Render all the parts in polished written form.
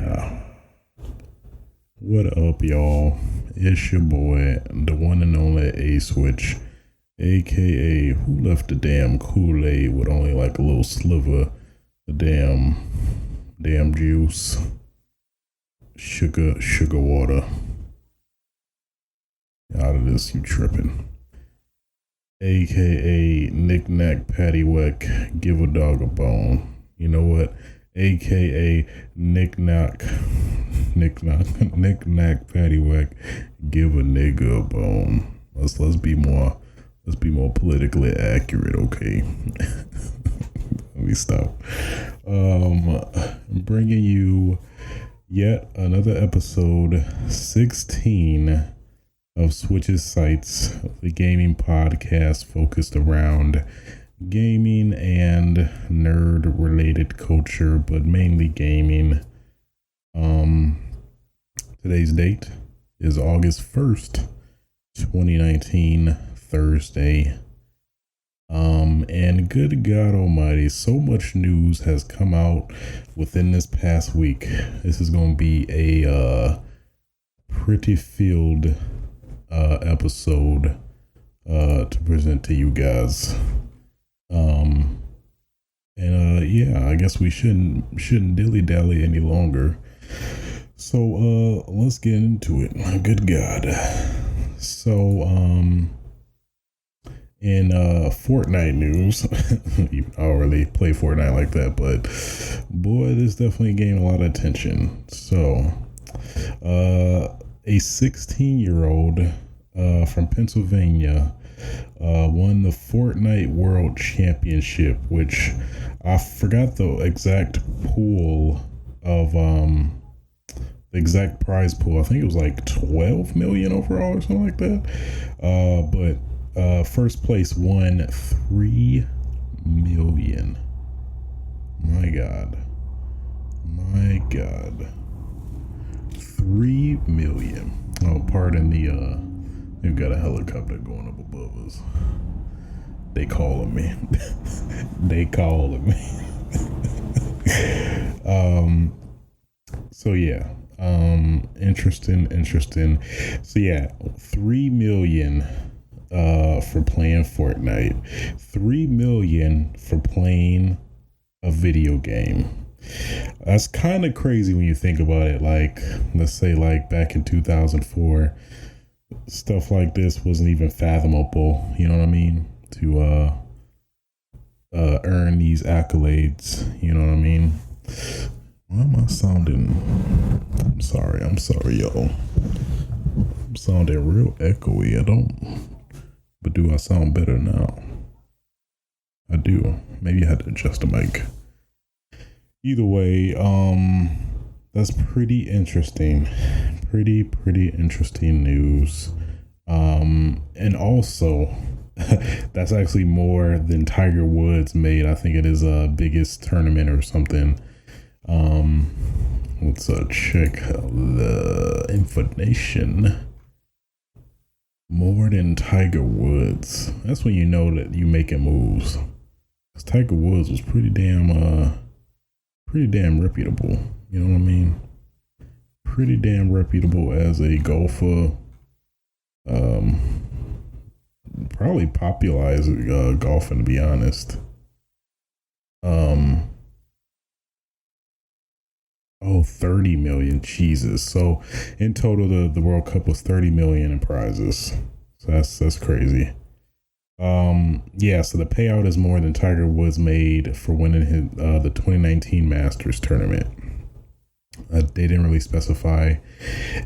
Yeah. What up, y'all? It's your boy, the one and only A-Switch, aka who left the damn Kool-Aid with only like a little sliver of damn juice, sugar water. Out of this, you tripping. AKA knick-knack paddywhack, give a dog a bone. You know what? AKA knick-knack paddywhack, give a nigga a bone. Let's be more politically accurate, okay? Let me stop. I'm bringing you yet another episode 16 of Switch's Sights, the gaming podcast focused around gaming and nerd related culture, but mainly gaming. Today's date is August 1st, 2019, Thursday. And good God Almighty, so much news has come out within this past week. This is going to be a pretty filled episode to present to you guys. Yeah, I guess we shouldn't dilly-dally any longer. So let's get into it. Good God. So in Fortnite news, I don't really play Fortnite like that, but boy, this definitely gained a lot of attention. So a 16-year-old from Pennsylvania won the Fortnite World Championship, which I forgot the exact pool of the exact prize pool. I think it was like 12 million overall or something like that. But first place won 3 million. My God. 3 million. Oh, pardon the they've got a helicopter going up above us. They calling me. So yeah. Interesting. So yeah, 3 million for playing Fortnite. 3 million for playing a video game. That's kind of crazy when you think about it. Like, let's say like back in 2004, stuff like this wasn't even fathomable, you know what I mean, to earn these accolades, you know what I mean. Why am I sounding, I'm sorry y'all, I'm sounding real echoey. But do I sound better now? I do. Maybe I had to adjust the mic. Either way, that's pretty interesting. Pretty interesting news. And also, that's actually more than Tiger Woods made. I think it is biggest tournament or something. Let's check the information. More than Tiger Woods. That's when you know that you making moves. 'Cause Tiger Woods was pretty damn reputable. You know what I mean? Pretty damn reputable as a golfer. Probably popularized golfing, to be honest. 30 million. Jesus. So in total, the World Cup was 30 million in prizes. So that's crazy. Yeah, so the payout is more than Tiger Woods made for winning his, the 2019 Masters tournament. They didn't really specify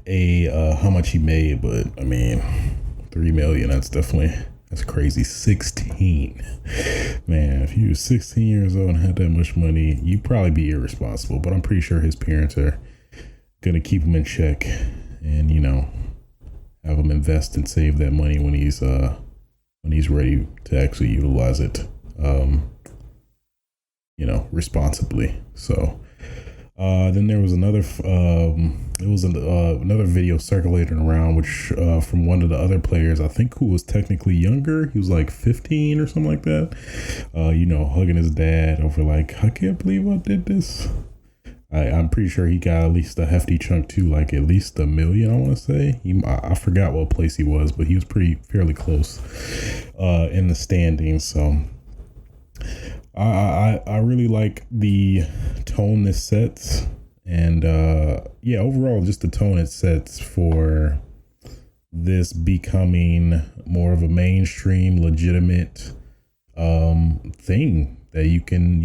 how much he made, but I mean, 3 million, that's crazy. 16. Man, if you were 16 years old and had that much money, you'd probably be irresponsible, but I'm pretty sure his parents are gonna keep him in check and, you know, have him invest and save that money when he's ready to actually utilize it, you know, responsibly. So then there was another another video circulating around, which from one of the other players, I think, who was technically younger. He was like 15 or something like that, you know, hugging his dad over like, I can't believe I did this. I'm pretty sure he got at least a hefty chunk too, like at least $1 million. I want to say I forgot what place he was, but he was fairly close in the standings. So I really like the tone this sets, and yeah, overall just the tone it sets for this becoming more of a mainstream, legitimate thing that you can,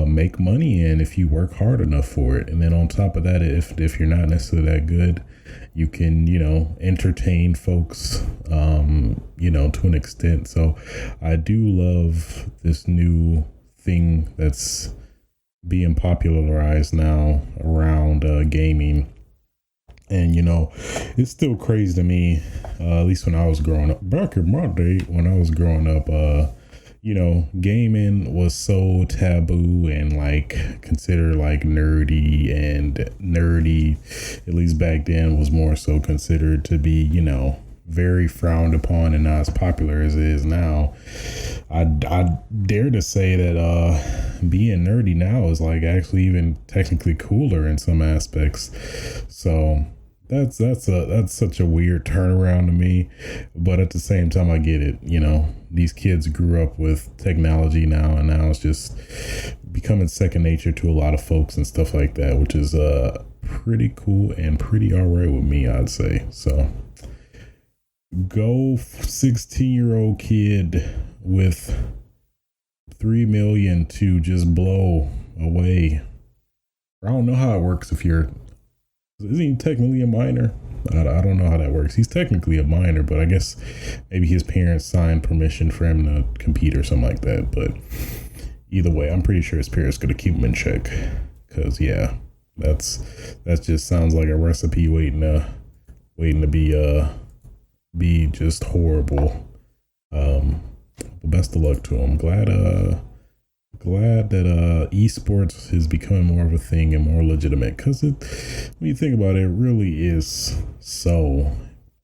make money in if you work hard enough for it. And then on top of that, if you're not necessarily that good, you can, entertain folks, to an extent. So I do love this new thing that's being popularized now around gaming. And, it's still crazy to me, at least when I was growing up, back in my day, when I was growing up, gaming was so taboo and like considered like nerdy, at least back then, was more so considered to be, very frowned upon and not as popular as it is now. I dare to say that being nerdy now is like actually even technically cooler in some aspects. So that's such a weird turnaround to me, but at the same time I get it. These kids grew up with technology now, and now it's just becoming second nature to a lot of folks and stuff like that, which is pretty cool and pretty all right with me, I'd say. So go 16-year-old kid with 3 million to just blow away. I don't know how it works if you're, is he technically a minor? I don't know how that works. He's technically a minor, but I guess maybe his parents signed permission for him to compete or something like that. But either way, I'm pretty sure his parents gonna keep him in check, because yeah, that just sounds like a recipe waiting to be just horrible. But best of luck to him. Glad that esports is becoming more of a thing and more legitimate, because when you think about it, it really is. So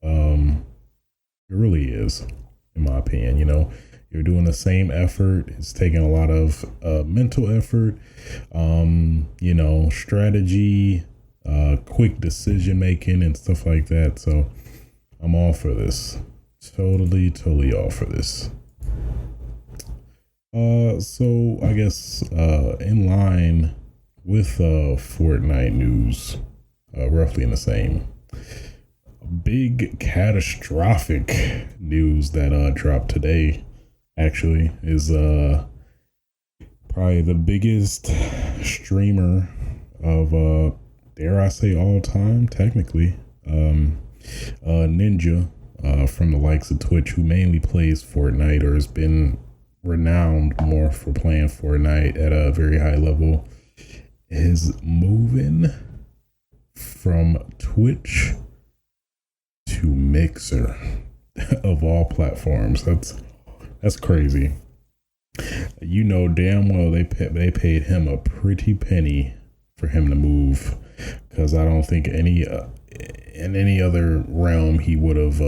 it really is, in my opinion. You're doing the same effort. It's taking a lot of mental effort, strategy, quick decision making and stuff like that. So I'm all for this. Totally all for this. So I guess in line with Fortnite news, roughly in the same, big catastrophic news that dropped today actually is probably the biggest streamer of dare I say all time, technically, Ninja, from the likes of Twitch, who mainly plays Fortnite or has been renowned more for playing Fortnite at a very high level, is moving from Twitch to Mixer of all platforms. That's crazy. Damn well they paid him a pretty penny for him to move, because I don't think in any other realm he would have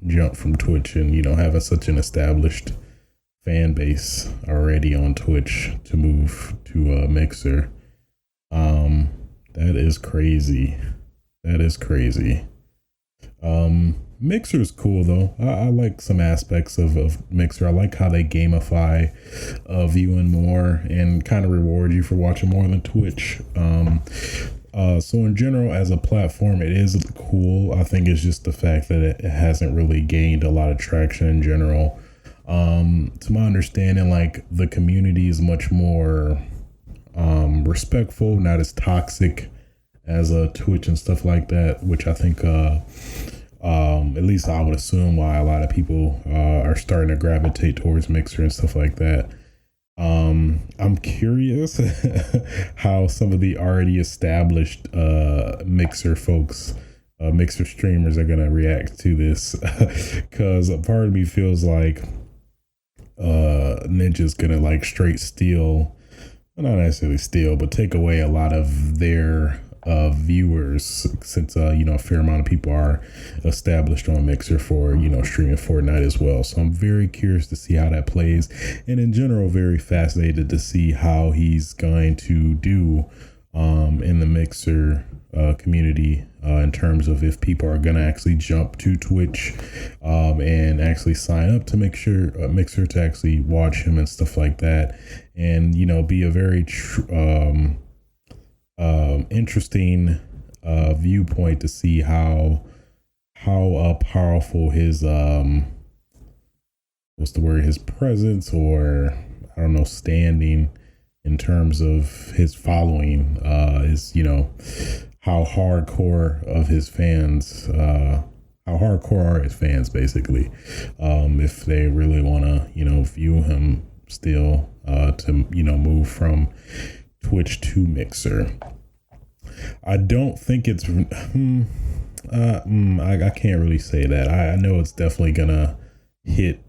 jumped from Twitch, and having such an established fan base already on Twitch to move to Mixer. That is crazy. Mixer is cool though. I like some aspects of Mixer. I like how they gamify viewing more and kind of reward you for watching more than Twitch. So in general, as a platform, it is cool. I think it's just the fact that it hasn't really gained a lot of traction in general. To my understanding, like the community is much more respectful, not as toxic as Twitch and stuff like that, which I think at least I would assume why a lot of people are starting to gravitate towards Mixer and stuff like that. I'm curious how some of the already established Mixer folks, Mixer streamers, are gonna react to this, because a part of me feels like Ninja's gonna like straight steal, well, not necessarily steal, but take away a lot of their viewers, since a fair amount of people are established on Mixer for streaming Fortnite as well. So I'm very curious to see how that plays, and in general very fascinated to see how he's going to do in the Mixer community in terms of if people are going to actually jump to Twitch and actually sign up to Mixer to actually watch him and stuff like that, and be a very interesting viewpoint to see how powerful his his presence, or I don't know, standing in terms of his following is, how hardcore of his fans, how hardcore are his fans basically, if they really want to, view him still to, move from Twitch to Mixer. I don't think it's, I can't really say that. I know it's definitely gonna hit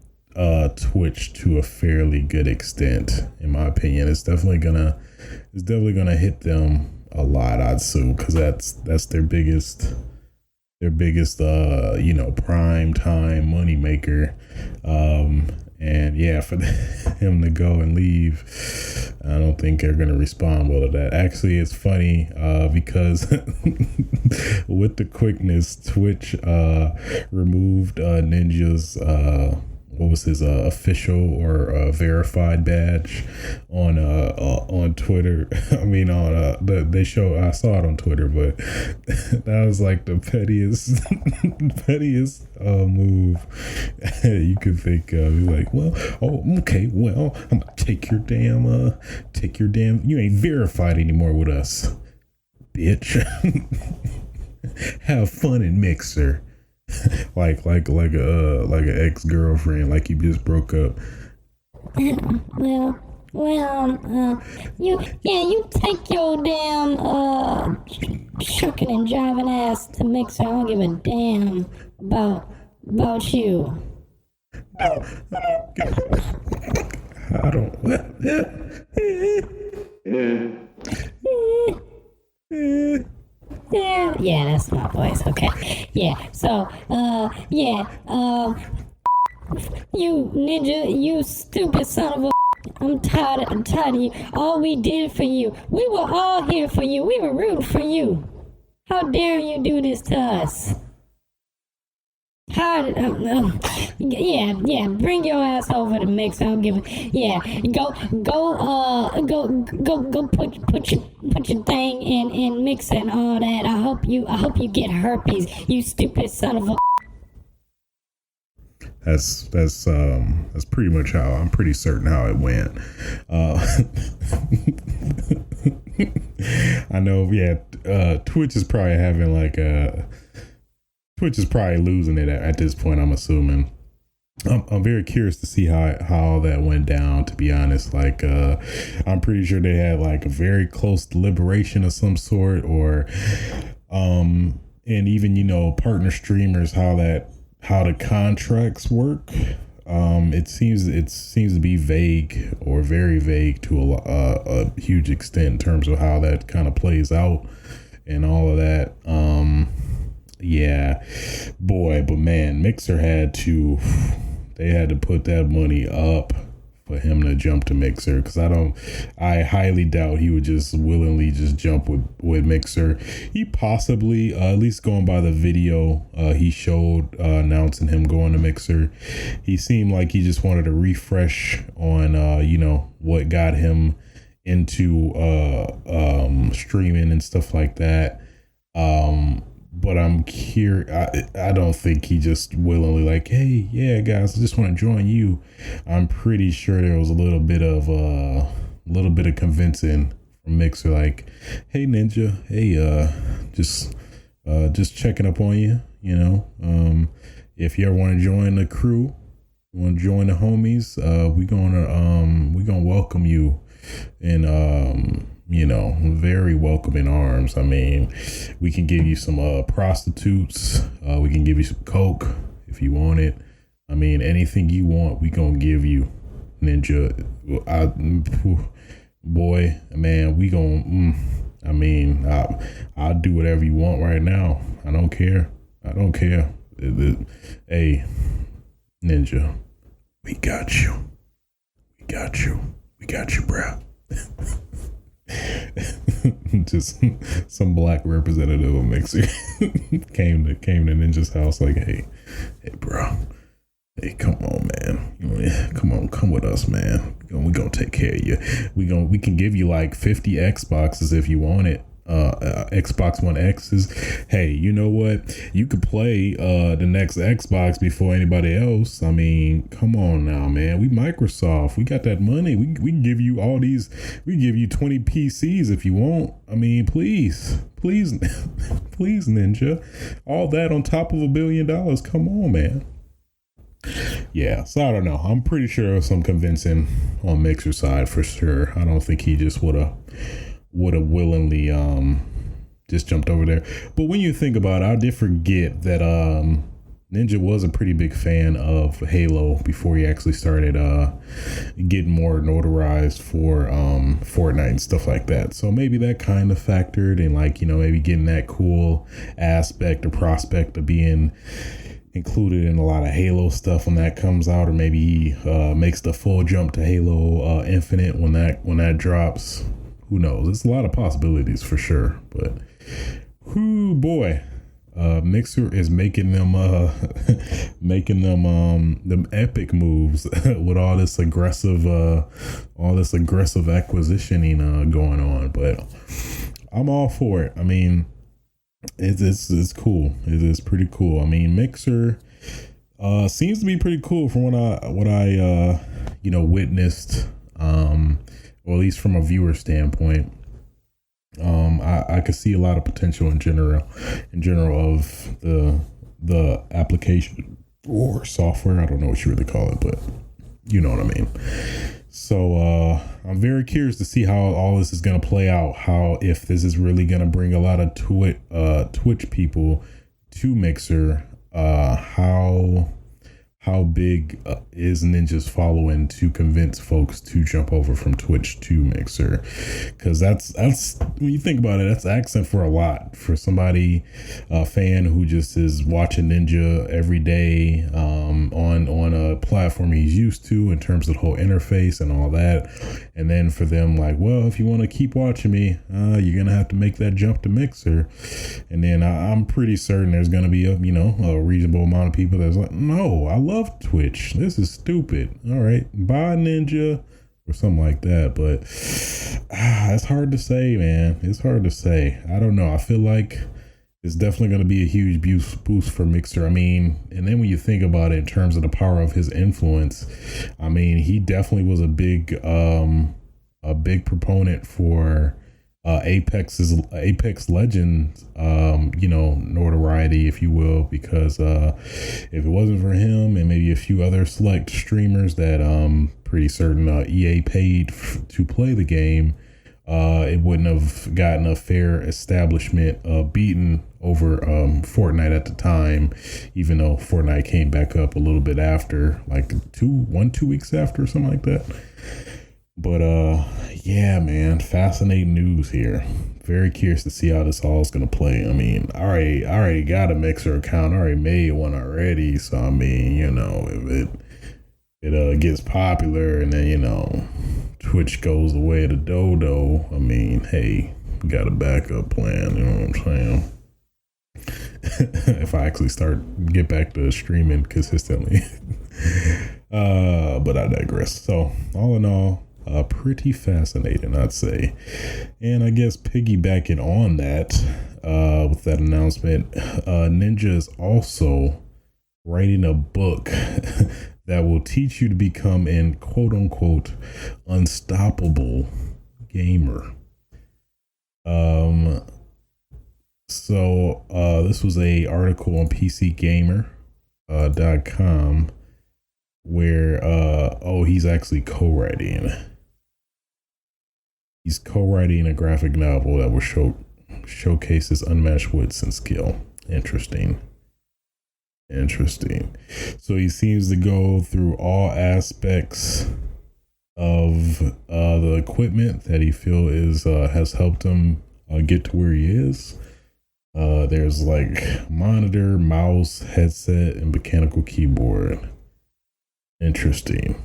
Twitch to a fairly good extent, in my opinion. It's definitely gonna hit them a lot, I'd assume, because that's their biggest prime time money maker. And yeah, for him to go and leave, I don't think they're going to respond well to that. Actually, it's funny because with the quickness, Twitch removed Ninja's what was his official or verified badge on Twitter. I mean, on they show. I saw it on Twitter, but that was like the pettiest move you could think of. You're like, well, okay, well, I'm gonna take your damn. You ain't verified anymore with us, bitch. Have fun in Mixer. like an ex-girlfriend, like you just broke up. You take your damn shucking and driving ass to Mixer. I don't give a damn about you. I don't. Yeah, that's my voice. Okay. Yeah. So, you ninja, you stupid son of a. I'm tired of you. All we did for you. We were all here for you. We were rooting for you. How dare you do this to us? Bring your ass over to Mix. I don't give a. Yeah, go put your thing in Mix and all that. I hope you get herpes. You stupid son of a. That's pretty much how, I'm pretty certain how it went. I know. Yeah, Twitch is probably having Twitch is probably losing it at this point, I'm assuming. I'm very curious to see how that went down, to be honest. I'm pretty sure they had a very close deliberation of some sort, or and even partner streamers, how the contracts work. It seems to be vague, or very vague to a huge extent, in terms of how that kind of plays out and all of that. Yeah, boy, but man, Mixer had to put that money up for him to jump to Mixer, because I highly doubt he would just willingly just jump with Mixer. He possibly, at least going by the video he showed announcing him going to Mixer, he seemed like he just wanted to refresh on what got him into streaming and stuff like that. But I'm curious. I don't think he just willingly hey, yeah, guys, I just want to join you. I'm pretty sure there was a little bit of convincing from Mixer, hey, Ninja, hey, just checking up on you. If you ever want to join the crew, want to join the homies, we gonna welcome you in very welcoming arms. I mean, we can give you some prostitutes. We can give you some coke if you want it. I mean, anything you want, we gonna give you, Ninja. Boy, man, we gonna. I'll do whatever you want right now. I don't care. Hey, Ninja, we got you. We got you, bro. just some black representative of Mixer came to Ninja's house like, hey bro, hey, come on, man, come with us, man. We gonna take care of you. We can give you like 50 Xboxes if you want it. Xbox One X's. Hey, you know what? You could play the next Xbox before anybody else. I mean, come on now, man. We Microsoft. We got that money. We can give you all these. We can give you 20 PCs if you want. I mean, please, please, Ninja. All that on top of $1 billion. Come on, man. Yeah, so I don't know. I'm pretty sure there's some convincing on Mixer's side for sure. I don't think he just would have willingly just jumped over there. But when you think about it, I did forget that Ninja was a pretty big fan of Halo before he actually started getting more notarized for Fortnite and stuff like that. So maybe that kind of factored in, like, you know, maybe getting that cool aspect or prospect of being included in a lot of Halo stuff when that comes out, or maybe he makes the full jump to Halo Infinite when that drops. Who knows? There's a lot of possibilities for sure, but whoo boy, Mixer is making them epic moves with all this aggressive acquisitioning going on. But I'm all for it. I mean, it's cool. It is pretty cool. I mean, Mixer seems to be pretty cool from what I witnessed. Or at least from a viewer standpoint, I could see a lot of potential in general of the application or software. I don't know what you really call it, but you know what I mean. So I'm very curious to see how all this is going to play out. If this is really going to bring a lot of Twitch people to Mixer. How big is Ninja's following to convince folks to jump over from Twitch to Mixer? Because that's when you think about it, that's accent for a lot for somebody, a fan who just is watching Ninja every day on a platform he's used to in terms of the whole interface and all that. And then for them, like, well, if you want to keep watching me, you're gonna have to make that jump to Mixer. And then I'm pretty certain there's gonna be a reasonable amount of people that's like, no, I love Twitch. This is stupid. All right, bye Ninja, or something like that. But it's hard to say, man. It's hard to say. I don't know. I feel like it's definitely going to be a huge boost for Mixer. I mean, and then when you think about it in terms of the power of his influence, I mean, he definitely was a big proponent for Apex Legends, notoriety, if you will, because if it wasn't for him and maybe a few other select streamers that pretty certain EA paid to play the game, it wouldn't have gotten a fair establishment beaten over Fortnite at the time, even though Fortnite came back up a little bit after, like 2 weeks after or something like that. But yeah, man, fascinating news here. Very curious to see how this all is gonna play. I mean, I already got a Mixer account. I already made one already. So I mean, if it gets popular and then Twitch goes the way of the dodo, I mean, hey, we got a backup plan. You know what I'm saying? If I actually get back to streaming consistently. But I digress. So all in all, pretty fascinating, I'd say. And I guess piggybacking on that, with that announcement, Ninja is also writing a book that will teach you to become an quote unquote unstoppable gamer. So this was a article on PCGamer.com where he's actually co-writing. He's co-writing a graphic novel that will showcase his unmatched wits and skill. Interesting. So he seems to go through all aspects of the equipment that he feels has helped him get to where he is. There's like monitor, mouse, headset, and mechanical keyboard. Interesting.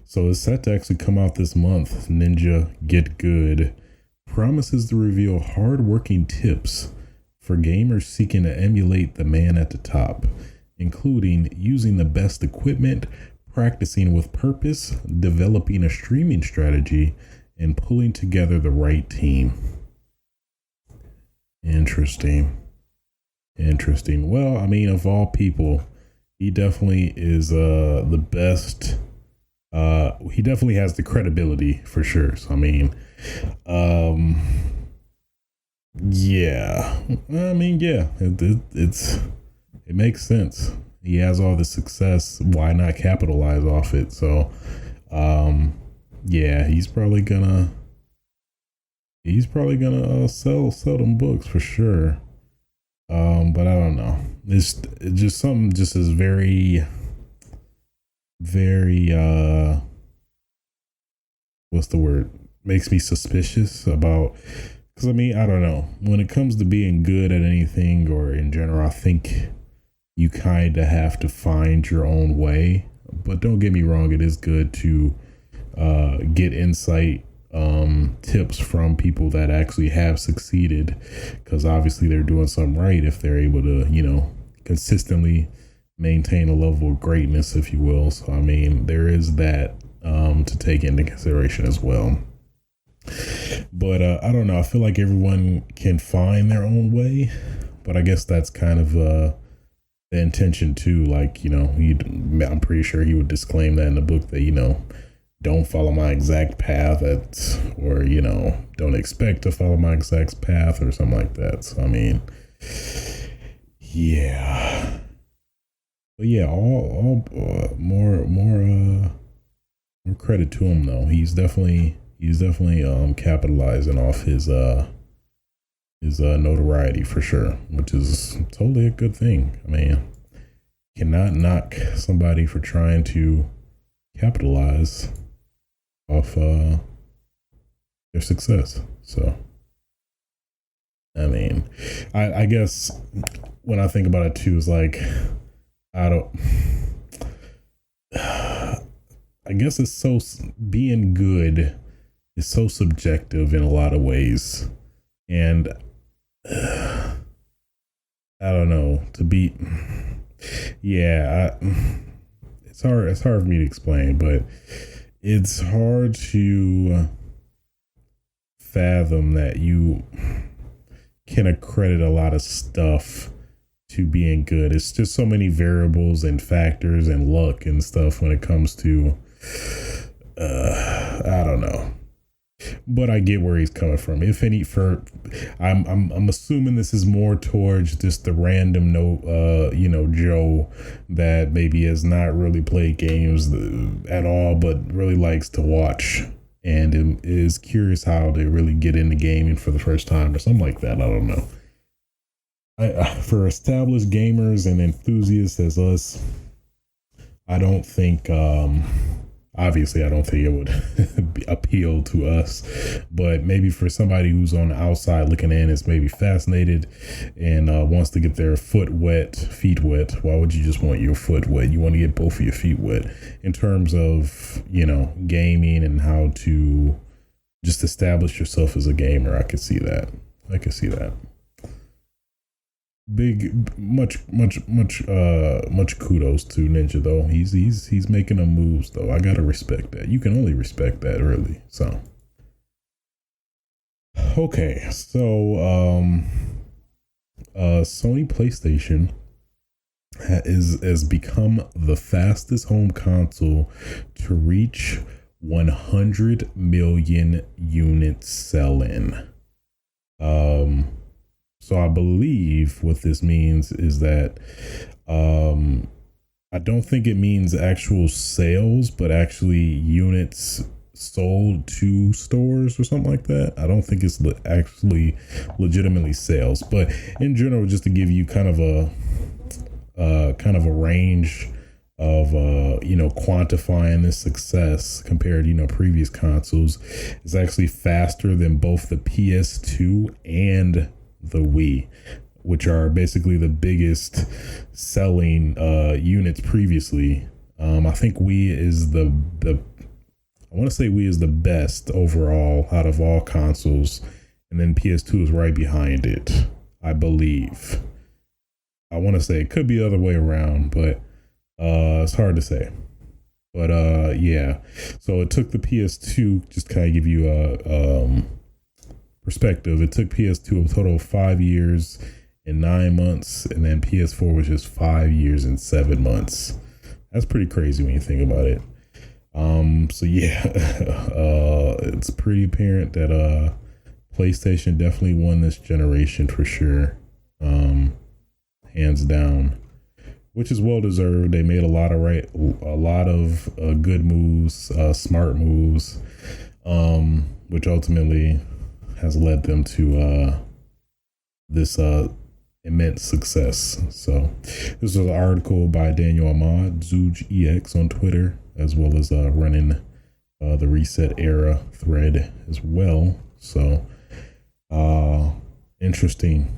So it's set to actually come out this month. Ninja Get Good promises to reveal hard-working tips for gamers seeking to emulate the man at the top, including using the best equipment, practicing with purpose, developing a streaming strategy, and pulling together the right team. Interesting. Well, I mean, of all people, he definitely is the best. He definitely has the credibility for sure. So I mean, yeah. It makes sense. He has all the success. Why not capitalize off it? So, yeah, he's probably gonna sell them books for sure. But I don't know. It's just something just is very, what's the word? Makes me suspicious about, because I mean, I don't know. When it comes to being good at anything or in general, I think you kind of have to find your own way. But don't get me wrong, it is good to get insight, tips from people that actually have succeeded, because obviously they're doing something right if they're able to, consistently maintain a level of greatness, if you will. So I mean, there is that to take into consideration as well. But I don't know. I feel like everyone can find their own way, but I guess that's kind of the intention too. Like, I'm pretty sure he would disclaim that in the book that, don't follow my exact path or don't expect to follow my exact path or something like that. So I mean, yeah. But yeah, all more credit to him though. He's definitely capitalizing off his notoriety for sure, which is totally a good thing. I mean, cannot knock somebody for trying to capitalize off their success. So I mean, I guess when I think about it too, is like, I guess it's so, being good is so subjective in a lot of ways. And I don't know, it's hard for me to explain, but it's hard to fathom that you can accredit a lot of stuff to being good. It's just so many variables and factors and luck and stuff when it comes to I don't know. But I get where he's coming from. If any, I'm assuming this is more towards just the random Joe that maybe has not really played games at all, but really likes to watch and is curious how to really get into gaming for the first time or something like that. I don't know. For established gamers and enthusiasts as us, I don't think. Obviously, I don't think it would appeal to us, but maybe for somebody who's on the outside looking in, is maybe fascinated and wants to get their feet wet. Why would you just want your foot wet? You want to get both of your feet wet in terms of, gaming and how to just establish yourself as a gamer. I could see that. Much kudos to Ninja though. He's making them moves though. I gotta respect that. You can only respect that, really. So okay, so Sony PlayStation has become the fastest home console to reach 100 million units sell-in. So I believe what this means is that I don't think it means actual sales, but actually units sold to stores or something like that. I don't think it's actually legitimately sales, but in general, just to give you kind of a range of quantifying this success compared to previous consoles, is actually faster than both the PS2 and the Wii, which are basically the biggest selling units previously. I think Wii is I want to say Wii is the best overall out of all consoles, and then PS2 is right behind it, I believe. I want to say it could be the other way around, but it's hard to say. But yeah, so it took the PS2, just kind of give you a perspective. It took PS2 a total of 5 years and 9 months, and then PS4 was just 5 years and 7 months. That's pretty crazy when you think about it. So yeah, it's pretty apparent that PlayStation definitely won this generation for sure, hands down, which is well deserved. They made a lot of good moves, smart moves, which ultimately has led them to this immense success. So this was an article by Daniel Ahmad, ZoogEX on Twitter, as well as running the Reset Era thread as well. So interesting.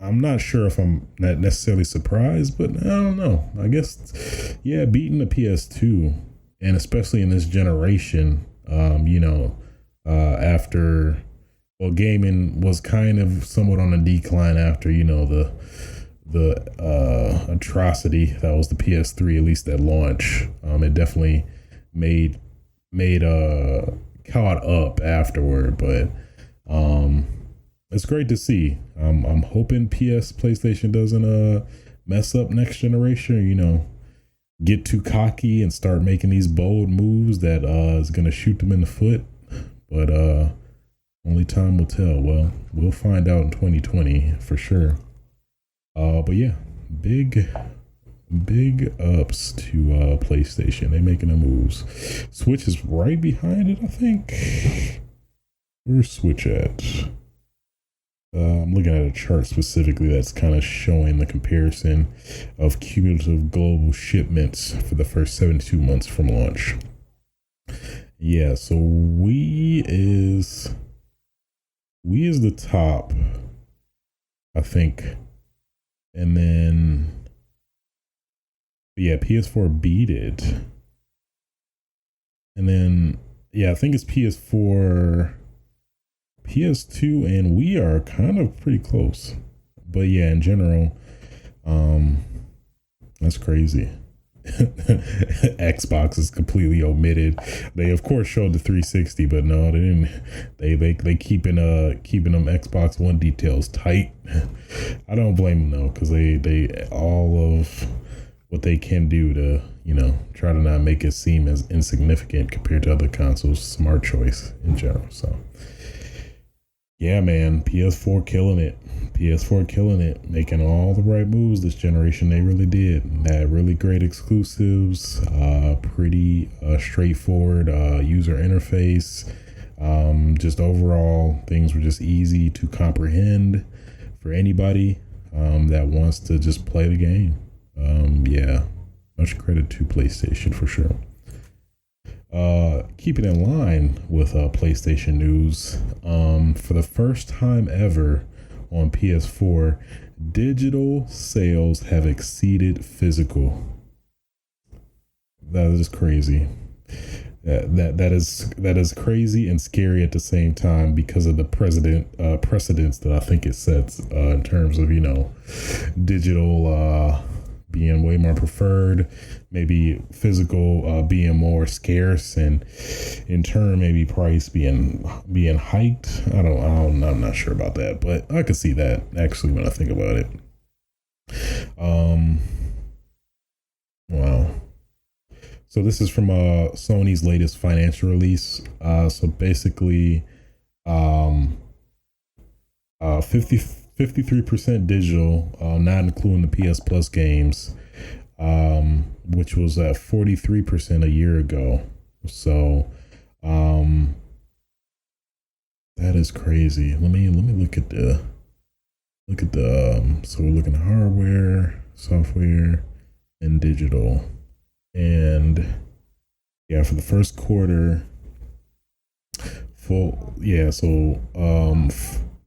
I'm not sure if I'm not necessarily surprised, but I don't know. I guess, yeah, beating the PS2, and especially in this generation, after, well, gaming was kind of somewhat on a decline after, the atrocity that was the PS3, at least at launch. It definitely made caught up afterward, but it's great to see. I'm hoping PlayStation doesn't mess up next generation, get too cocky and start making these bold moves that is gonna shoot them in the foot. But only time will tell. Well, we'll find out in 2020 for sure. But yeah, big ups to PlayStation. They making the moves. Switch is right behind it, I think. Where's Switch at? I'm looking at a chart specifically that's kind of showing the comparison of cumulative global shipments for the first 72 months from launch. Yeah, so we is the top, I think. And then, yeah, PS4 beat it. And then, yeah, I think it's PS4, PS2, and we are kind of pretty close. But yeah, in general, that's crazy. Xbox is completely omitted. They of course showed the 360, but no, they didn't. They keeping them Xbox One details tight. I don't blame them though, because they all of what they can do to try to not make it seem as insignificant compared to other consoles. Smart choice in general. So yeah, man, PS4 killing it. Making all the right moves this generation. They really did. Had really great exclusives, pretty straightforward user interface. Just overall, things were just easy to comprehend for anybody that wants to just play the game. Yeah, much credit to PlayStation for sure. Keeping in line with PlayStation news, for the first time ever on PS4, digital sales have exceeded physical. That is crazy. That is crazy and scary at the same time because of the precedents that I think it sets in terms of digital being way more preferred, maybe physical being more scarce, and in turn maybe price being hiked. I'm not sure about that, but I could see that actually when I think about it. Wow. So this is from Sony's latest financial release. So basically 53% digital, not including the PS Plus games, which was at 43% a year ago. So that is crazy. Let me look at the so we're looking at hardware, software, and digital. And yeah, for the first quarter,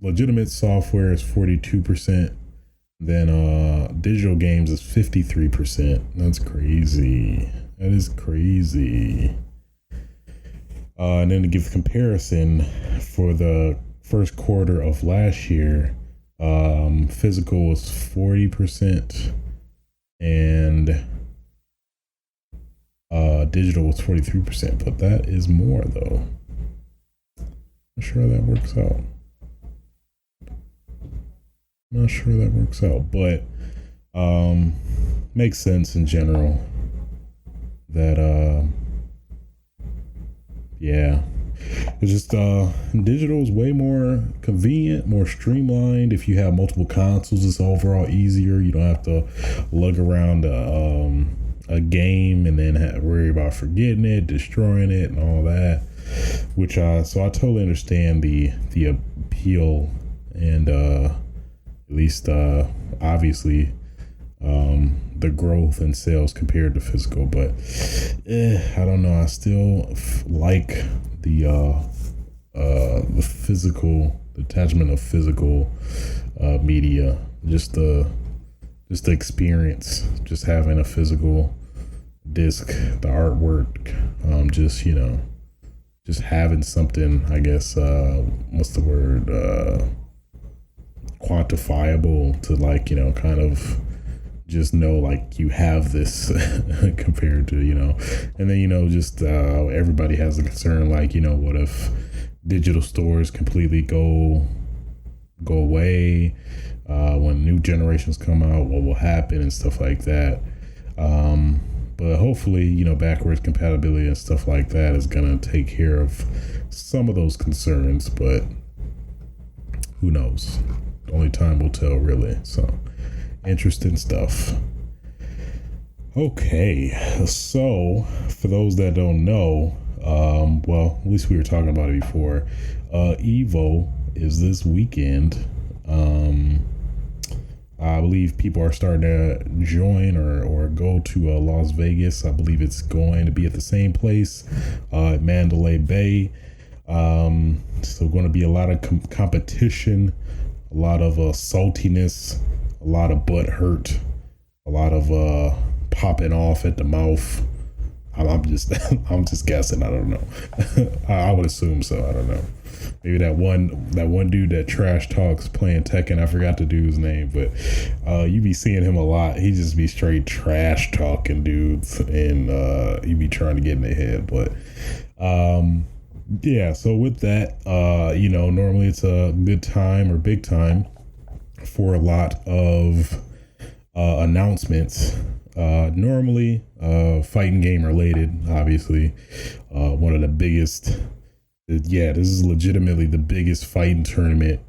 legitimate software is 42%. Then digital games is 53%. That's crazy. That is crazy. And then to give comparison for the first quarter of last year, physical was 40% and digital was 43%, but that is more though. Not sure how that works out. Not sure that works out, but makes sense in general that yeah, it's just digital is way more convenient, more streamlined. If you have multiple consoles, it's overall easier. You don't have to lug around a game and then worry about forgetting it, destroying it, and all that. Which so I totally understand the appeal and at least obviously the growth in sales compared to physical, but I don't know. I still like the physical, the attachment of physical media, just the experience, just having a physical disc, the artwork, just having something, I guess, what's the word, quantifiable to kind of just know like you have this compared to, and then, just everybody has a concern like, what if digital stores completely go away when new generations come out, what will happen and stuff like that. But hopefully, backwards compatibility and stuff like that is going to take care of some of those concerns, but who knows? Only time will tell, really. So interesting stuff. Okay, so for those that don't know, well, at least we were talking about it before. EVO is this weekend. I believe people are starting to join or go to Las Vegas. I believe it's going to be at the same place, at Mandalay Bay. So going to be a lot of competition, a lot of saltiness, a lot of butt hurt, a lot of popping off at the mouth. I'm just guessing. I don't know. I would assume so. I don't know. Maybe that one dude that trash talks playing Tekken. I forgot the dude's name, but you be seeing him a lot. He just be straight trash talking dudes, and you be trying to get in their head. But yeah. So with that, normally it's a good time or big time for a lot of announcements. Normally fighting game related, obviously. One of the biggest, this is legitimately the biggest fighting tournament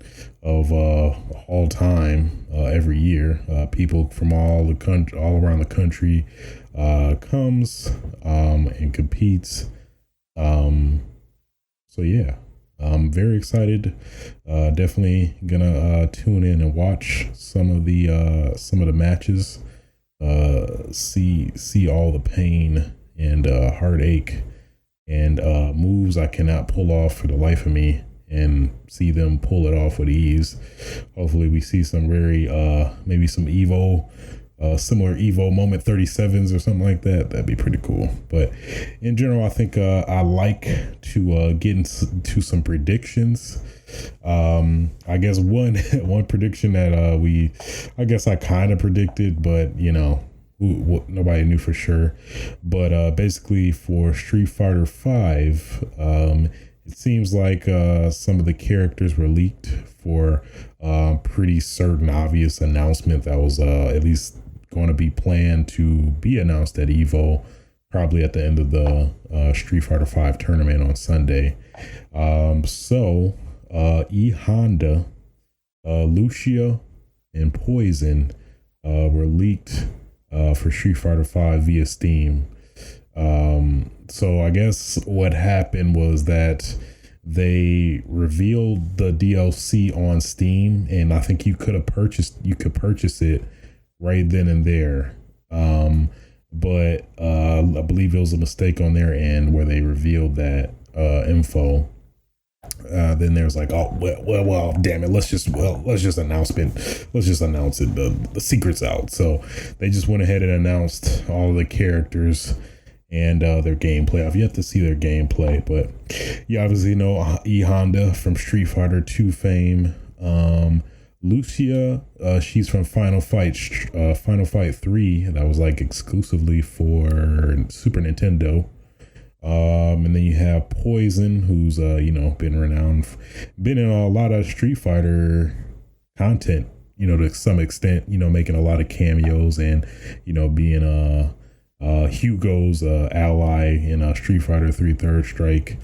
of all time, every year. People from all around the country comes and competes. So yeah, I'm very excited. Definitely gonna tune in and watch some of the matches. See all the pain and heartache and moves I cannot pull off for the life of me, and see them pull it off with ease. Hopefully we see some very maybe some EVO similar EVO moment 37s or something like that. That'd be pretty cool. But in general, I think I like to get into some predictions. I guess one prediction that I kind of predicted, but nobody knew for sure. But basically for Street Fighter 5, it seems like some of the characters were leaked for pretty certain obvious announcement that was at least going to be planned to be announced at EVO, probably at the end of the Street Fighter 5 tournament on Sunday. So E Honda, Lucia, and Poison were leaked for Street Fighter 5 via Steam. So I guess what happened was that they revealed the DLC on Steam, and I think you could purchase it right then and there. But I believe it was a mistake on their end where they revealed that info. Then there's like, oh well, damn it, let's just announce it. The secret's out. So they just went ahead and announced all the characters, and their gameplay. I've yet to see their gameplay, but you obviously know E Honda from Street Fighter 2 fame. Lucia, she's from Final Fight 3. That was like exclusively for Super Nintendo. And then you have Poison, who's been renowned, been in a lot of Street Fighter content, to some extent, making a lot of cameos and being Hugo's ally in Street Fighter 3 Third Strike,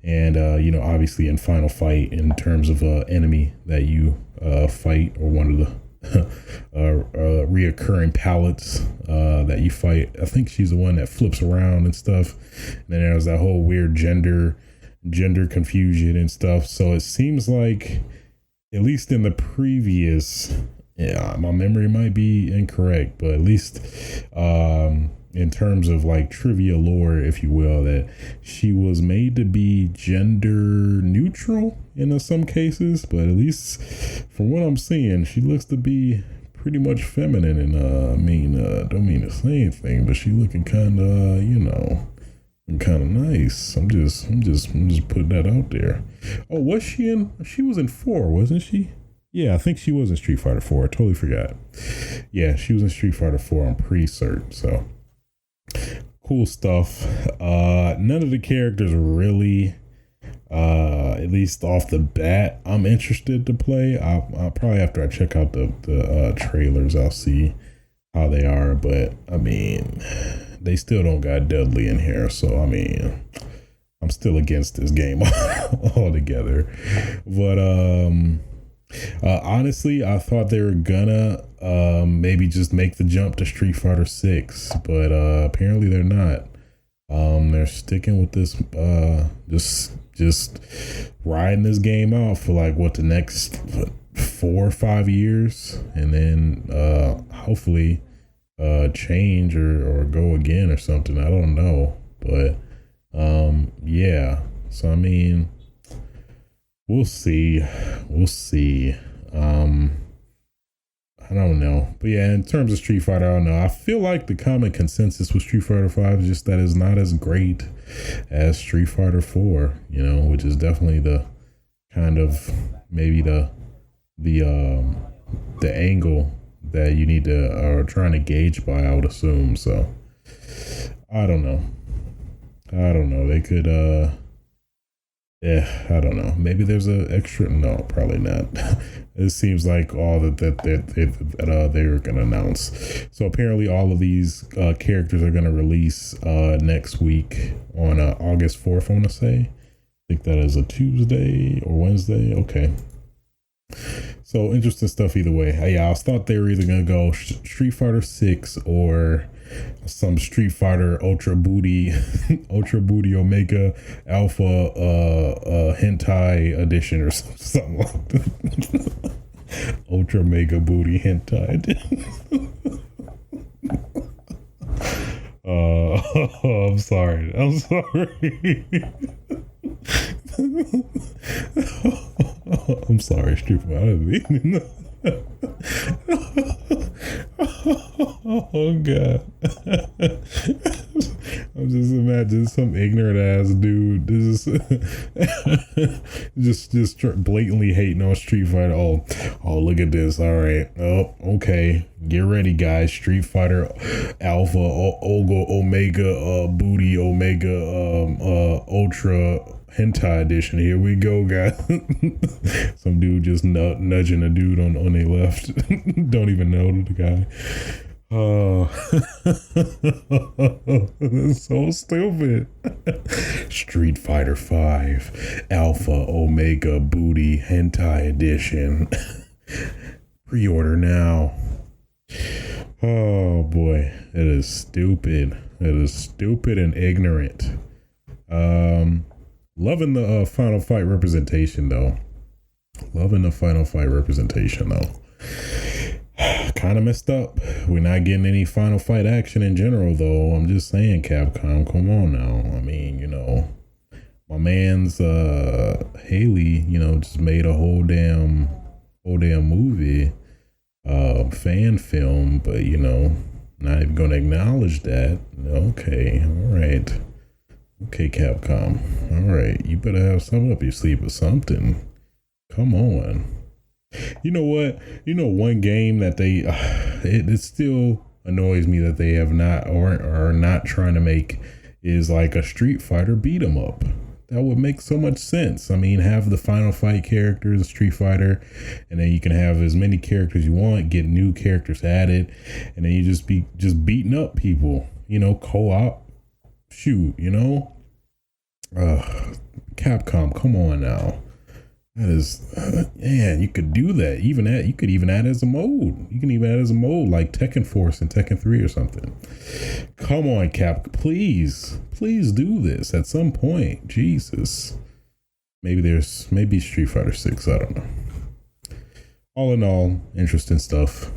and obviously in Final Fight in terms of enemy that you fight, or one of the reoccurring palettes that you fight. I think she's the one that flips around and stuff. And then there's that whole weird gender confusion and stuff. So it seems like, at least in the previous, my memory might be incorrect, but at least in terms of like trivia lore, if you will, that she was made to be gender neutral in some cases, but at least from what I'm seeing, she looks to be pretty much feminine. And don't mean to say anything, but she looking kind of kind of nice. I'm just putting that out there. Oh, was she in? She was in 4, wasn't she? Yeah, I think she was in Street Fighter 4. I totally forgot. Yeah, she was in Street Fighter 4. I'm pretty certain. So cool stuff. None of the characters really, at least off the bat, I'm interested to play. I'll probably, after I check out the trailers, I'll see how they are. But I mean, they still don't got Dudley in here, so I mean, I'm still against this game altogether. But honestly, I thought they were gonna maybe just make the jump to Street Fighter 6, but apparently they're not. They're sticking with this, just riding this game out for like the next 4 or 5 years, and then hopefully change or go again or something. I don't know, but yeah. So I mean, we'll see. I don't know, but yeah, in terms of Street Fighter, I don't know. I feel like the common consensus with Street Fighter 5 is just that it's not as great as Street Fighter 4, which is definitely the kind of maybe the angle that you need to are trying to gauge by, I would assume. So I don't know. They could I don't know. Maybe there's an extra. No, probably not. It seems like all that they were going to announce. So apparently all of these characters are going to release next week on August 4th, I want to say. I think that is a Tuesday or Wednesday. Okay. So interesting stuff either way. Yeah, I thought they were either going to go Street Fighter 6 or some Street Fighter Ultra Booty Omega Alpha hentai edition or something like that. Ultra Mega Booty hentai edition. I'm sorry. I'm sorry, Street Fighter. I didn't mean oh God. I'm just imagining some ignorant ass dude just blatantly hating on Street Fighter. Oh, look at this. All right. Oh, okay. Get ready, guys. Street Fighter Alpha, Omega, Booty, Omega, Ultra hentai edition. Here we go, guys. Some dude just nudging a dude on their left. Don't even know the guy. Oh, that's so stupid. Street Fighter 5 Alpha Omega Booty hentai edition. Pre-order now. Oh boy, it is stupid. It is stupid and ignorant. Loving the Final Fight representation though. Kind of messed up. We're not getting any Final Fight action in general though. I'm just saying, Capcom, come on now. I mean, my man's Haley, just made a whole damn movie, fan film, but Not even going to acknowledge that. Okay, all right. Okay, Capcom. All right, you better have something up your sleeve or something. Come on. You know what? One game that they it still annoys me that they have not or are not trying to make is like a Street Fighter beat 'em up. That would make so much sense. I mean, have the Final Fight characters, Street Fighter, and then you can have as many characters you want, get new characters added, and then you just beating up people, co-op, shoot, Capcom, come on now. That is, man, you could do that. You could even add as a mode. You can even add as a mode like Tekken Force and Tekken 3 or something. Come on, Cap, please do this at some point. Jesus. Maybe Street Fighter 6. I don't know. All in all, interesting stuff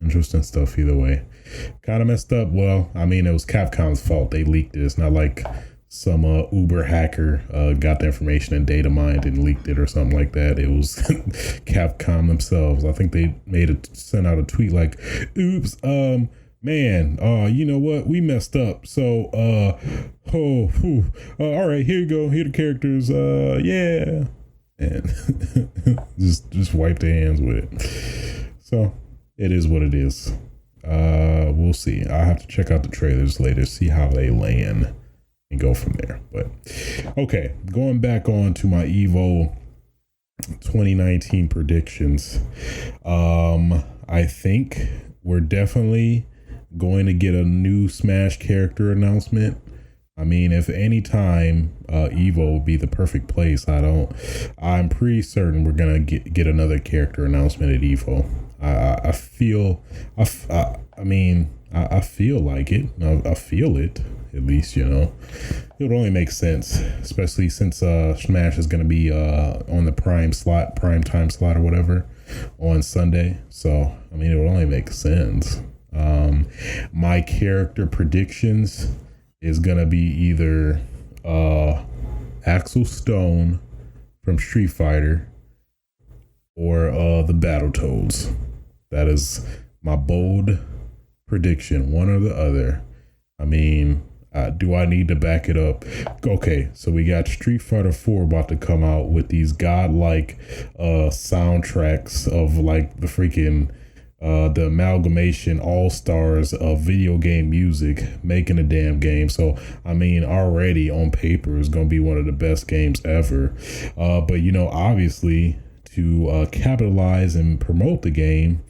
either way. Kind of messed up. Well, I mean, it was Capcom's fault. They leaked it. It's not like some Uber hacker got the information and data mined and leaked it or something like that. It was Capcom themselves. I think they sent out a tweet like, oops, man, you know what, we messed up, so all right, here you go, here are the characters, yeah, and just wipe their hands with it. So it is what it is. We'll see. I'll have to check out the trailers later, see how they land and go from there. But okay, going back on to my EVO 2019 predictions. I think we're definitely going to get a new Smash character announcement. I mean, if any time EVO would be the perfect place, I'm pretty certain we're gonna get another character announcement at EVO. I feel like it. I feel it, at least, it would only make sense, especially since Smash is going to be on the prime time slot or whatever on Sunday. So, I mean, it would only make sense. My character predictions is going to be either Axel Stone from Street Fighter or the Battletoads. That is my bold prediction, one or the other. I mean, do I need to back it up? Okay, so we got Street Fighter 4 about to come out with these godlike soundtracks of like the freaking the amalgamation all-stars of video game music making a damn game. So I mean, already on paper is going to be one of the best games ever, but obviously to capitalize and promote the game,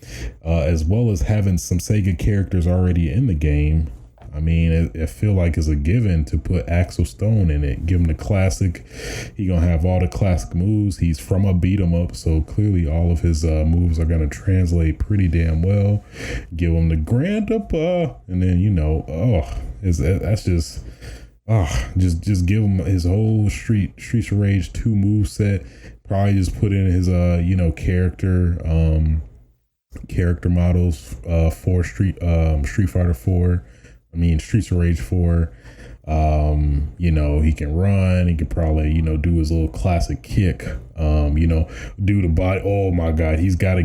as well as having some Sega characters already in the game, I mean, I feel like it's a given to put Axel Stone in it. Give him the classic. He gonna have all the classic moves. He's from a beat 'em up, so clearly all of his moves are gonna translate pretty damn well. Give him the grandpa, and then that's just give him his whole Streets of Rage 2 move set. Probably just put in his character models for Street Fighter 4. I mean, Streets of Rage 4. He can run. He can probably do his little classic kick. Do the body. Oh my God, he's got to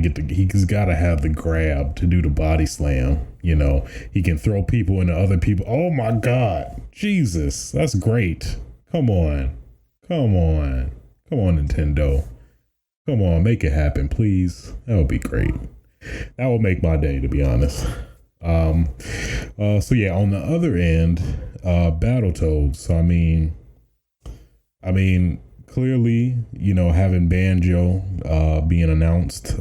have the grab to do the body slam. He can throw people into other people. Oh my God, Jesus, that's great. Come on, Nintendo. Come on, make it happen, please. That would be great. That would make my day, to be honest. So yeah, on the other end, Battletoads. So I mean, clearly, having Banjo being announced,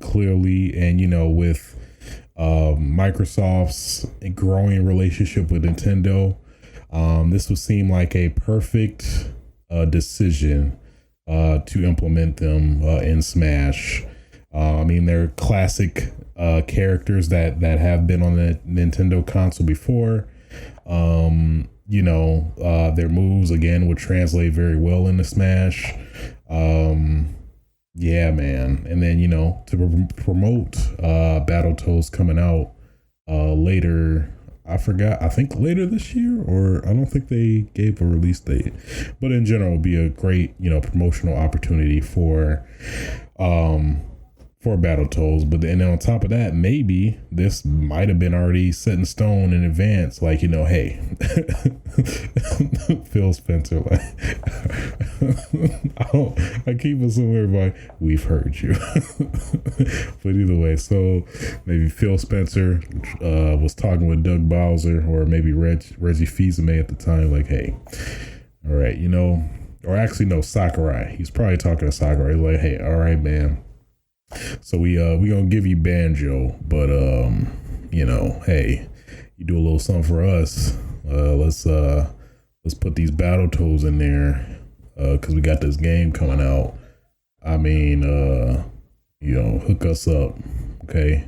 clearly, and with Microsoft's growing relationship with Nintendo, this would seem like a perfect decision to implement them in Smash. I mean, they're classic characters that have been on the Nintendo console before. Their moves again would translate very well into Smash. Yeah, man. And then to promote Battletoads coming out later. I think later this year, or I don't think they gave a release date, but in general, it'll be a great, promotional opportunity for for Battletoads. But then on top of that, maybe this might have been already set in stone in advance. Like, you know, hey, Phil Spencer, like, I keep assuming everybody, we've heard you. But either way, so maybe Phil Spencer was talking with Doug Bowser, or maybe Reggie Fils-Aimé at the time, like, hey, all right, you know, or actually no, Sakurai. He's probably talking to Sakurai. He's like, hey, all right, man. So we gonna give you Banjo, but you know, hey, you do a little something for us. Let's put these Battletoads in there, cause we got this game coming out. I mean, you know, hook us up, okay?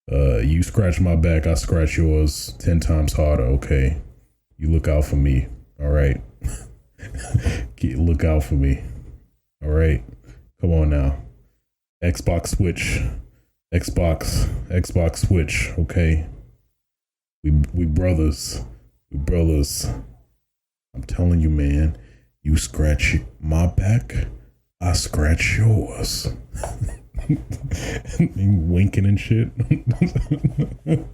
You scratch my back, I scratch yours 10 times harder, okay? You look out for me, all right? Look out for me, all right? Come on now. Xbox Switch, okay? We brothers. I'm telling you, man, you scratch my back, I scratch yours. Winking and shit. Like,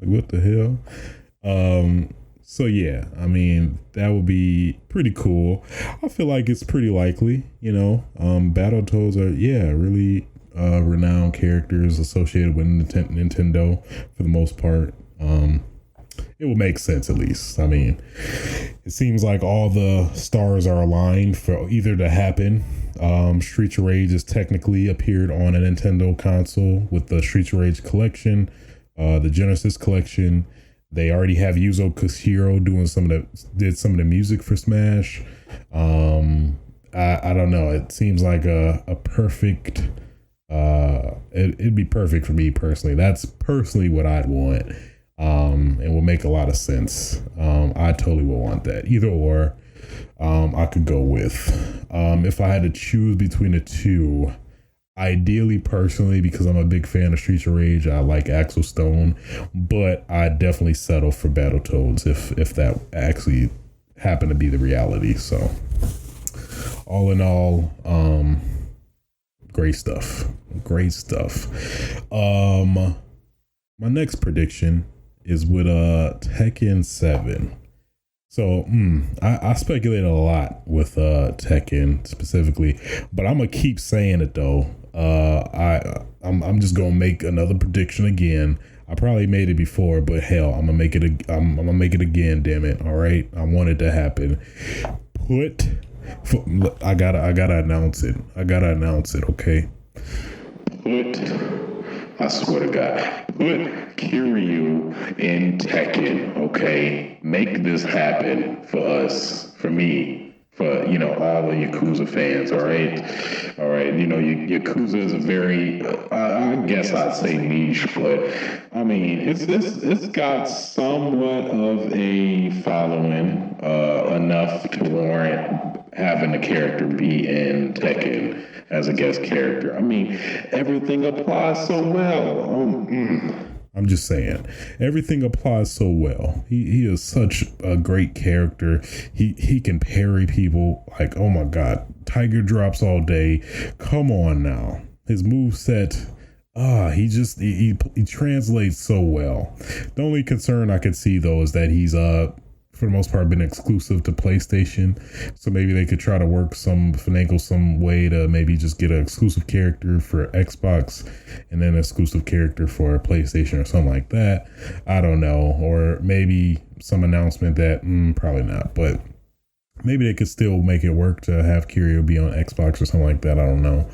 what the hell? So yeah, I mean, that would be pretty cool. I feel like it's pretty likely, you know. Battletoads are, really renowned characters associated with Nintendo for the most part. It would make sense, at least. I mean, it seems like all the stars are aligned for either to happen. Streets of Rage has technically appeared on a Nintendo console with the Streets of Rage collection, the Genesis collection. They already have Yuzo Koshiro did some of the music for Smash. I don't know. It seems like a perfect. It'd be perfect for me personally. That's personally what I'd want. It will make a lot of sense. I totally would want that. Either or, I could go with. If I had to choose between the two, ideally, personally, because I'm a big fan of Streets of Rage, I like Axel Stone, but I definitely settle for Battletoads if that actually happened to be the reality. So, all in all, great stuff. My next prediction is with Tekken 7. So I speculated a lot with Tekken specifically, but I'm gonna keep saying it though. I'm just gonna make another prediction again. I probably made it before, but hell, I'm gonna make it again. Damn it! All right, I want it to happen. I gotta announce it. Okay. I swear to God, put Kiryu in Tekken, okay? Make this happen for us, for me, for, you know, all the Yakuza fans, all right? All right, you know, Yakuza is a very, I guess I'd say niche, but, I mean, it's got somewhat of a following, enough to warrant having the character be in Tekken as a guest character. I mean, everything applies so well. I'm just saying, everything applies so well. He is such a great character. He can parry people like, oh my God, Tiger drops all day. Come on now. His moveset, he translates so well. The only concern I could see though is that he's for the most part been exclusive to PlayStation, so maybe they could try to finagle some way to maybe just get an exclusive character for Xbox and then an exclusive character for PlayStation or something like that. I don't know, or maybe some announcement that probably not, but maybe they could still make it work to have Kiryu be on Xbox or something like that. I don't know.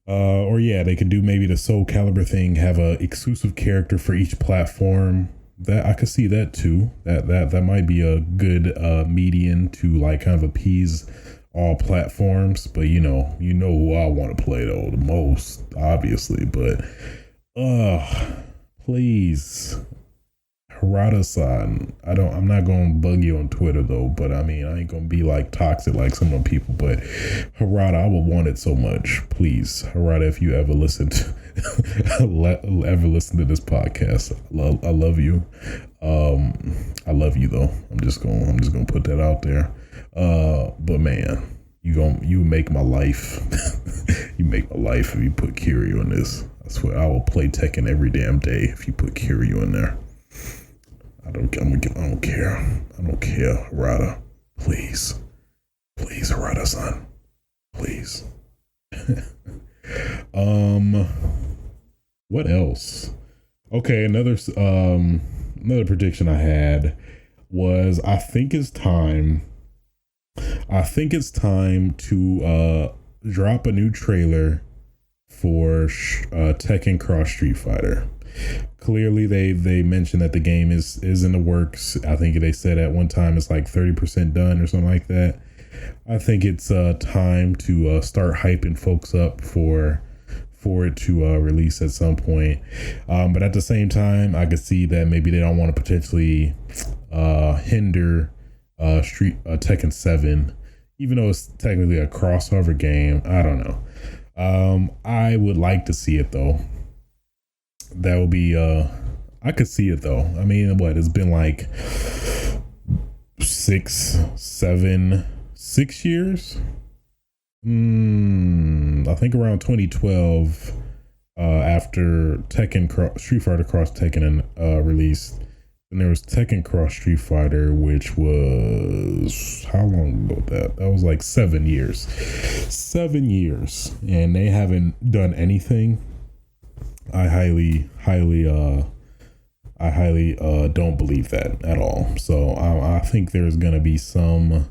Or they could do maybe the Soul Calibur thing, have a exclusive character for each platform. That I could see that too. That might be a good median to like kind of appease all platforms. But you know who I want to play though the most, obviously. But please, Harada-san. I'm not gonna bug you on Twitter though. But I mean, I ain't gonna be like toxic like some of the people. But Harada, I would want it so much. Please, Harada, if you ever listen to this podcast, I love you. I love you though. I'm just gonna put that out there. But man, you make my life. You make my life if you put Kiryu in this. I swear I will play Tekken every damn day if you put Kiryu in there. I don't care. I don't care, Harada. Please, Harada-san. Please. What else? Okay, another prediction I had was I think it's time to drop a new trailer for Tekken Cross Street Fighter. Clearly they mentioned that the game is in the works. I think they said at one time it's like 30% done or something like that. I think it's time to start hyping folks up for it to release at some point. But at the same time, I could see that maybe they don't want to potentially hinder Tekken 7, even though it's technically a crossover game. I don't know. I would like to see it though. That would be I could see it though. I mean, it's been like 6 years. I think around 2012, after Street Fighter Cross Tekken released, and there was Tekken Cross Street Fighter, which was how long ago? That was like 7 years. 7 years, and they haven't done anything. I highly don't believe that at all. So I think there's gonna be some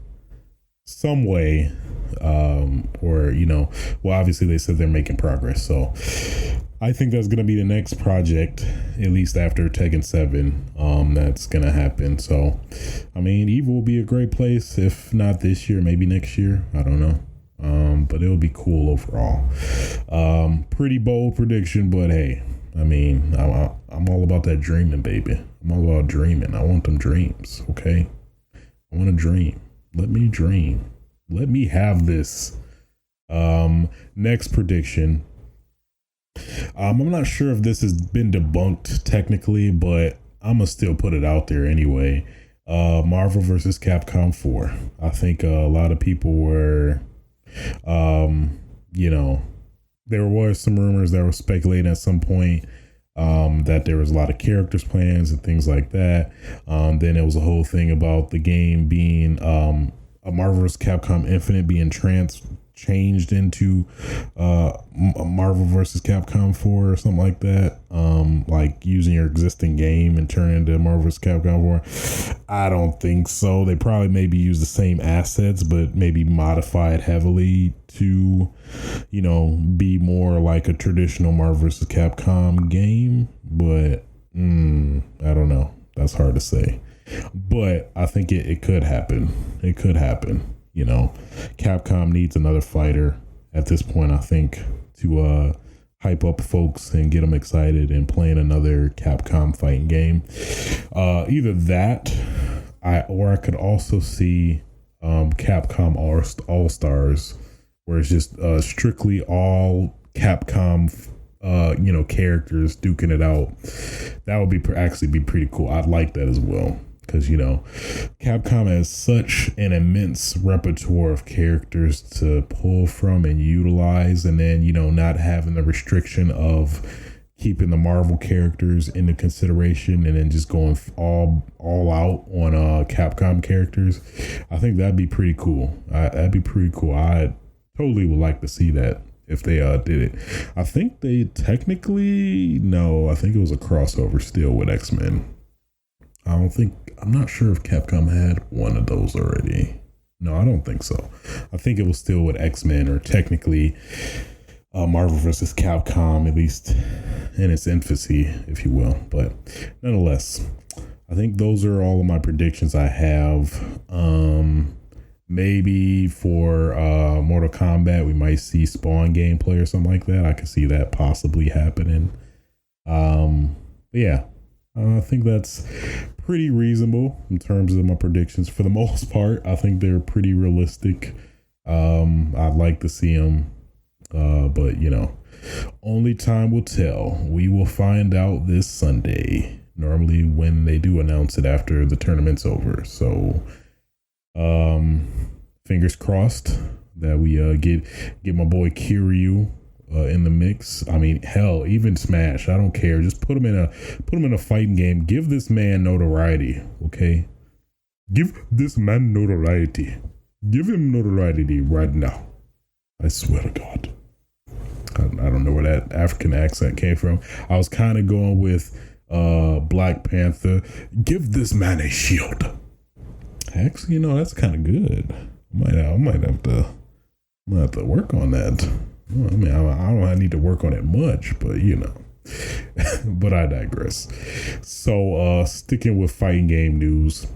way, or obviously they said they're making progress, so I think that's gonna be the next project, at least after Tekken 7, that's gonna happen. So I mean, EVO will be a great place, if not this year, maybe next year, I don't know. But it'll be cool overall. Pretty bold prediction, but hey, I mean, I'm all about that dreaming, baby. I'm all about dreaming. I want them dreams, okay? I want to dream. Let me dream. Let me have this. Next prediction. I'm not sure if this has been debunked technically, but I'm gonna still put it out there anyway. Marvel vs. Capcom 4. I think a lot of people were, there was some rumors that were speculating at some point that there was a lot of characters plans and things like that. Then it was a whole thing about the game being a Marvel vs. Capcom Infinite being changed into Marvel vs. Capcom 4 or something like that. Like using your existing game and turn it into Marvel vs. Capcom 4. I don't think so. They probably maybe use the same assets, but maybe modify it heavily to, be more like a traditional Marvel vs. Capcom game. But I don't know. That's hard to say. But I think it could happen. It could happen. Capcom needs another fighter at this point, I think, to hype up folks and get them excited and playing another Capcom fighting game. Either that, I could also see Capcom All-Stars, where it's just strictly all Capcom characters duking it out. That would actually be pretty cool. I'd like that as well. Because, Capcom has such an immense repertoire of characters to pull from and utilize, and then, not having the restriction of keeping the Marvel characters into consideration and then just going all out on Capcom characters. I think that'd be pretty cool. That'd be pretty cool. I totally would like to see that if they did it. I think they technically, no, I think it was a crossover still with X-Men. I'm not sure if Capcom had one of those already. No, I don't think so. I think it was still with X-Men, or technically Marvel vs. Capcom, at least in its infancy, if you will. But nonetheless, I think those are all of my predictions I have. Maybe for Mortal Kombat, we might see Spawn gameplay or something like that. I could see that possibly happening. But yeah, I think that's pretty reasonable in terms of my predictions. For the most part, I think they're pretty realistic. I'd like to see them, but only time will tell. We will find out this Sunday, normally when they do announce it after the tournament's over. So fingers crossed. that we get my boy Kiryu in the mix. I mean, hell, even Smash, I don't care. Just put him in a fighting game. Give this man notoriety, okay? Give this man notoriety. Give him notoriety right now. I swear to God. I don't know where that African accent came from. I was kind of going with Black Panther. Give this man a shield. Actually, that's kind of good. I might have to work on that. I mean, I don't need to work on it much, but but I digress. So, sticking with fighting game news,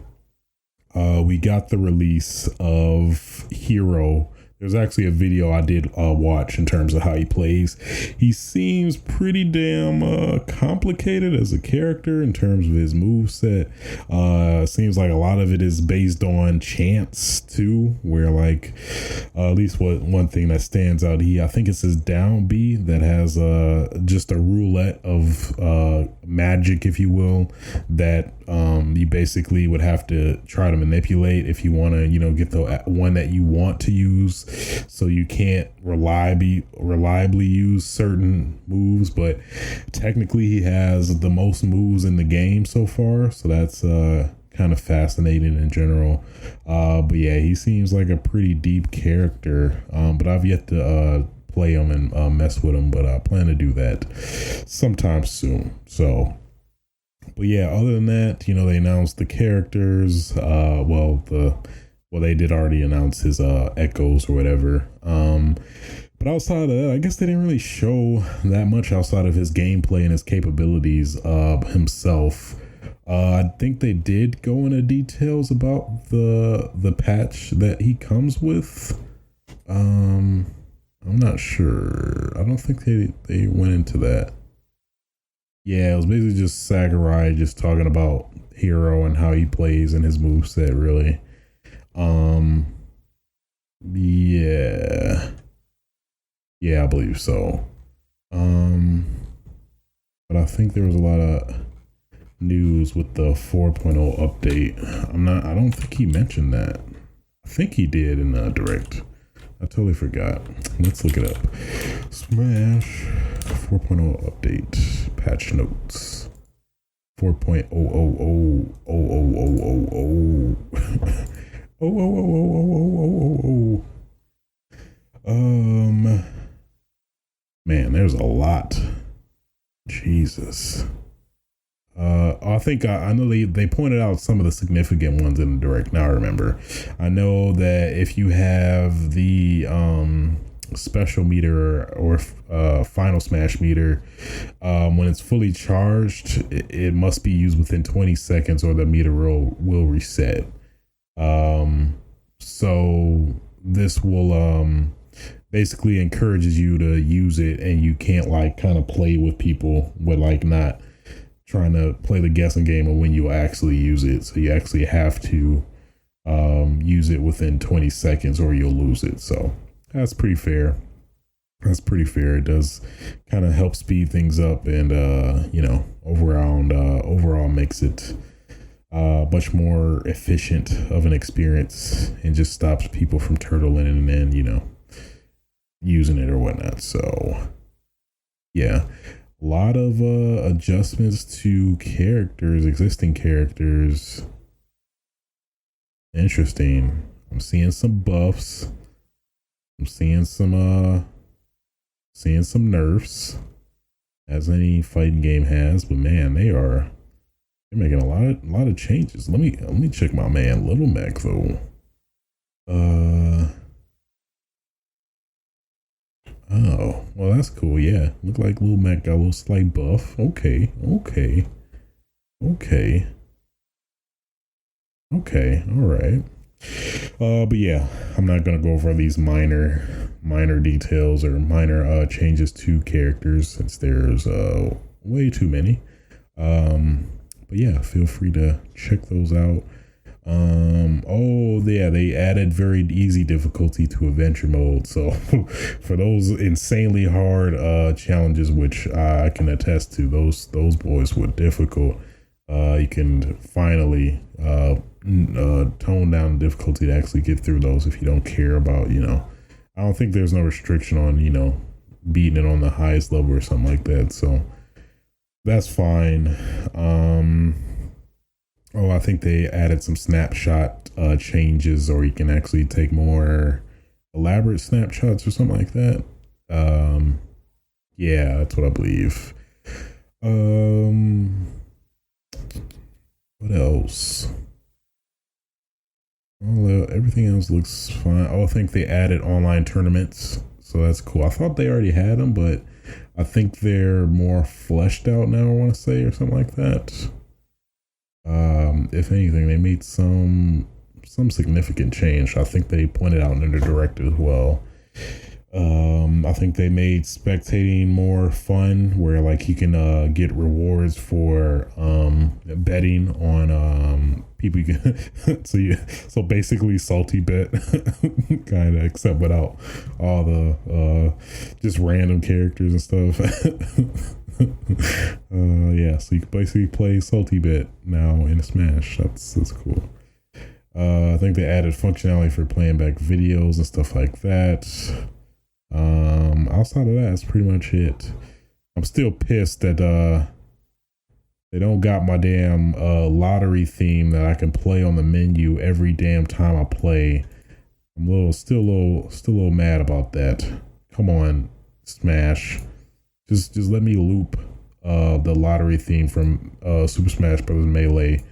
we got the release of Hero. There's actually a video I did watch in terms of how he plays. He seems pretty damn complicated as a character in terms of his moveset. Seems like a lot of it is based on chance too, where like at least one thing that stands out, I think it's his down B that has just a roulette of magic, if you will, that you basically would have to try to manipulate if you want to get the one that you want to use. So you can't reliably use certain moves, but technically he has the most moves in the game so far, so that's kind of fascinating in general. But yeah, he seems like a pretty deep character, but I've yet to play him and mess with him, but I plan to do that sometime soon. So but yeah, other than that, they announced the characters. They did already announce his echoes or whatever. But outside of that, I guess they didn't really show that much outside of his gameplay and his capabilities himself. I think they did go into details about the patch that he comes with. I'm not sure. I don't think they went into that. Yeah, it was basically just Sakurai just talking about Hero and how he plays and his moveset, really. Yeah, I believe so. But I think there was a lot of news with the 4.0 update. I don't think he mentioned that. I think he did in the direct. I totally forgot. Let's look it up. Smash 4.0 update patch notes. 4.0000000. Man, there's a lot. Jesus. I think I know they pointed out some of the significant ones in the direct. Now I remember. I know that if you have the special meter or final smash meter, when it's fully charged, it must be used within 20 seconds or the meter will reset. So this will basically encourages you to use it, and you can't like kind of play with people with like not trying to play the guessing game of when you actually use it. So you actually have to use it within 20 seconds or you'll lose it. So that's pretty fair. It does kind of help speed things up, and overall makes it much more efficient of an experience, and just stops people from turtling and then using it or whatnot. So yeah, a lot of adjustments to existing characters. Interesting. I'm seeing some buffs. I'm seeing some nerfs, as any fighting game has. But man, they're making a lot of changes. Let me check my man Little Mac though. Oh, well, that's cool. Yeah, look like Little Mac got a little slight buff. Okay. All right. But yeah, I'm not gonna go over these minor details or minor changes to characters, since there's way too many. But yeah, feel free to check those out. They added very easy difficulty to adventure mode. So for those insanely hard challenges, which I can attest to, those boys were difficult. You can finally tone down the difficulty to actually get through those if you don't care about I don't think there's no restriction on, beating it on the highest level or something like that. So that's fine. I think they added some snapshot changes, or you can actually take more elaborate snapshots or something like that. Yeah, that's what I believe. What else? Everything else looks fine. I think they added online tournaments, so that's cool. I thought they already had them, but I think they're more fleshed out now, I want to say, or something like that. If anything, they made some significant change. I think they pointed out in the direct as well. I think they made spectating more fun, where like you can get rewards for betting on people. You can so basically salty bet kind of, except without all the just random characters and stuff. Yeah, so you can basically play salty bet now in Smash. That's cool. I think they added functionality for playing back videos and stuff like that. Outside of that, that's pretty much it. I'm still pissed that they don't got my damn lottery theme that I can play on the menu every damn time I play. I'm still a little mad about that. Come on, Smash. Just let me loop the lottery theme from Super Smash Bros. Melee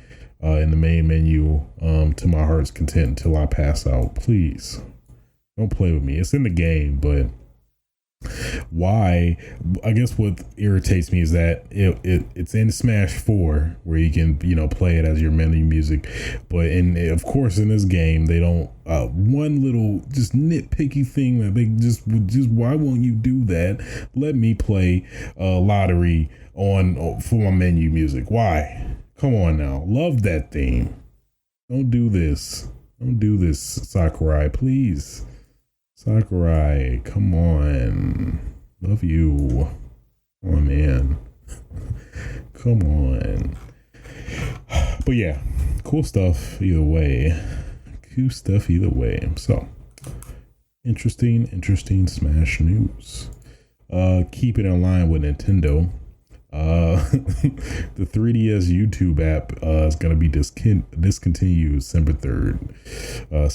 in the main menu to my heart's content until I pass out. Please don't play with me. It's in the game, but why? I guess what irritates me is that it's in Smash 4 where you can play it as your menu music, but of course in this game they don't. One little just nitpicky thing that they just why won't you do that? Let me play lottery for my menu music. Why? Come on now, love that theme. Don't do this, Sakurai, please. Sakurai, come on. Love you. Come on, man. Come on. But yeah, cool stuff either way. So, interesting Smash news. Keep it in line with Nintendo. The 3DS YouTube app is going to be discontinued September 3rd. I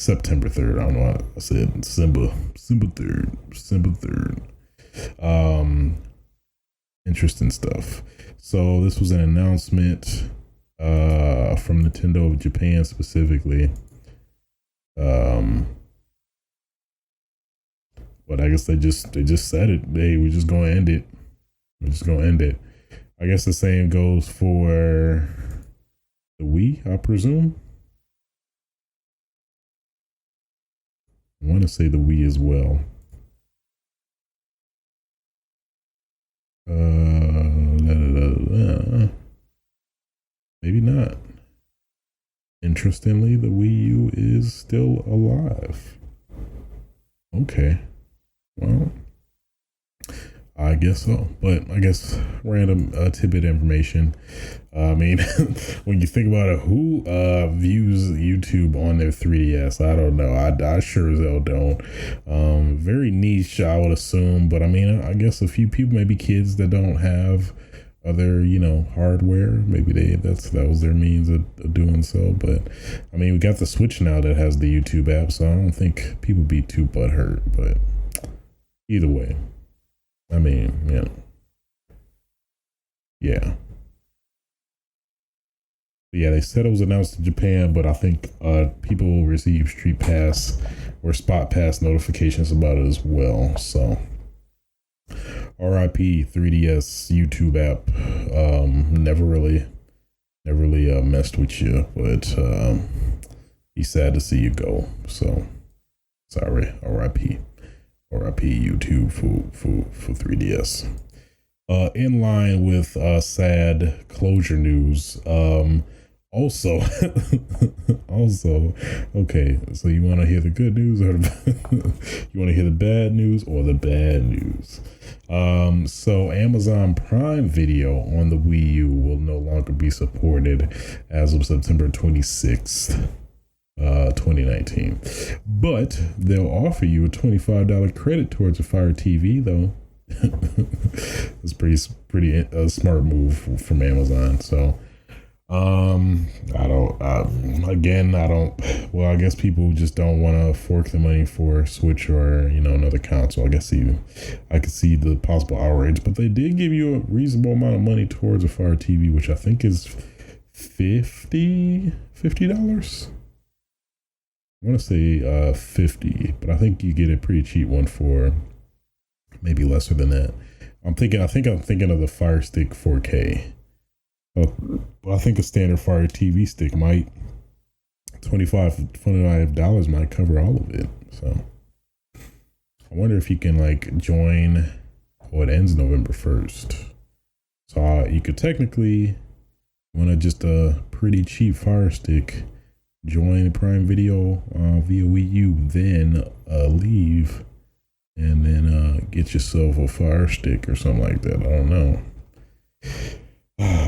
don't know what I said. December 3rd. Interesting stuff. So this was an announcement from Nintendo of Japan specifically. But I guess they just said it. We're just going to end it. I guess the same goes for the Wii, I presume. I want to say the Wii as well. Maybe not. Interestingly, the Wii U is still alive. Okay. Well, I guess so, but I guess random tidbit information. I mean, when you think about it, who views YouTube on their 3DS? I don't know. I sure as hell don't. Very niche, I would assume, but I mean, I guess a few people, maybe kids that don't have other, hardware. Maybe that was their means of doing so. But I mean, we got the Switch now that has the YouTube app, so I don't think people be too butthurt. But either way. I mean, yeah. Yeah, they said it was announced in Japan, but I think people will receive Street Pass or Spot Pass notifications about it as well. So, RIP 3DS YouTube app. Never really messed with you, but be sad to see you go. So, sorry, RIP. RIP YouTube for 3DS. In line with sad closure news. Also, okay, so you want to hear the good news or you want to hear the bad news or the bad news? So Amazon Prime Video on the Wii U will no longer be supported as of September 26th. 2019. But they'll offer you a $25 credit towards a Fire TV, though. It's pretty smart move from Amazon. So I guess people just don't want to fork the money for a Switch or, another console. I could see the possible outrage, but they did give you a reasonable amount of money towards a Fire TV, which I think is $50. I want to say 50, but I think you get a pretty cheap one for maybe lesser than that. I think I'm thinking of the Fire Stick 4K. I think a standard Fire TV stick might $25 might cover all of it. So I wonder if you can join. It ends November 1st. So you could technically want just a pretty cheap Fire Stick, join Prime Video via Wii U, then leave and then get yourself a Fire Stick or something like that. I don't know.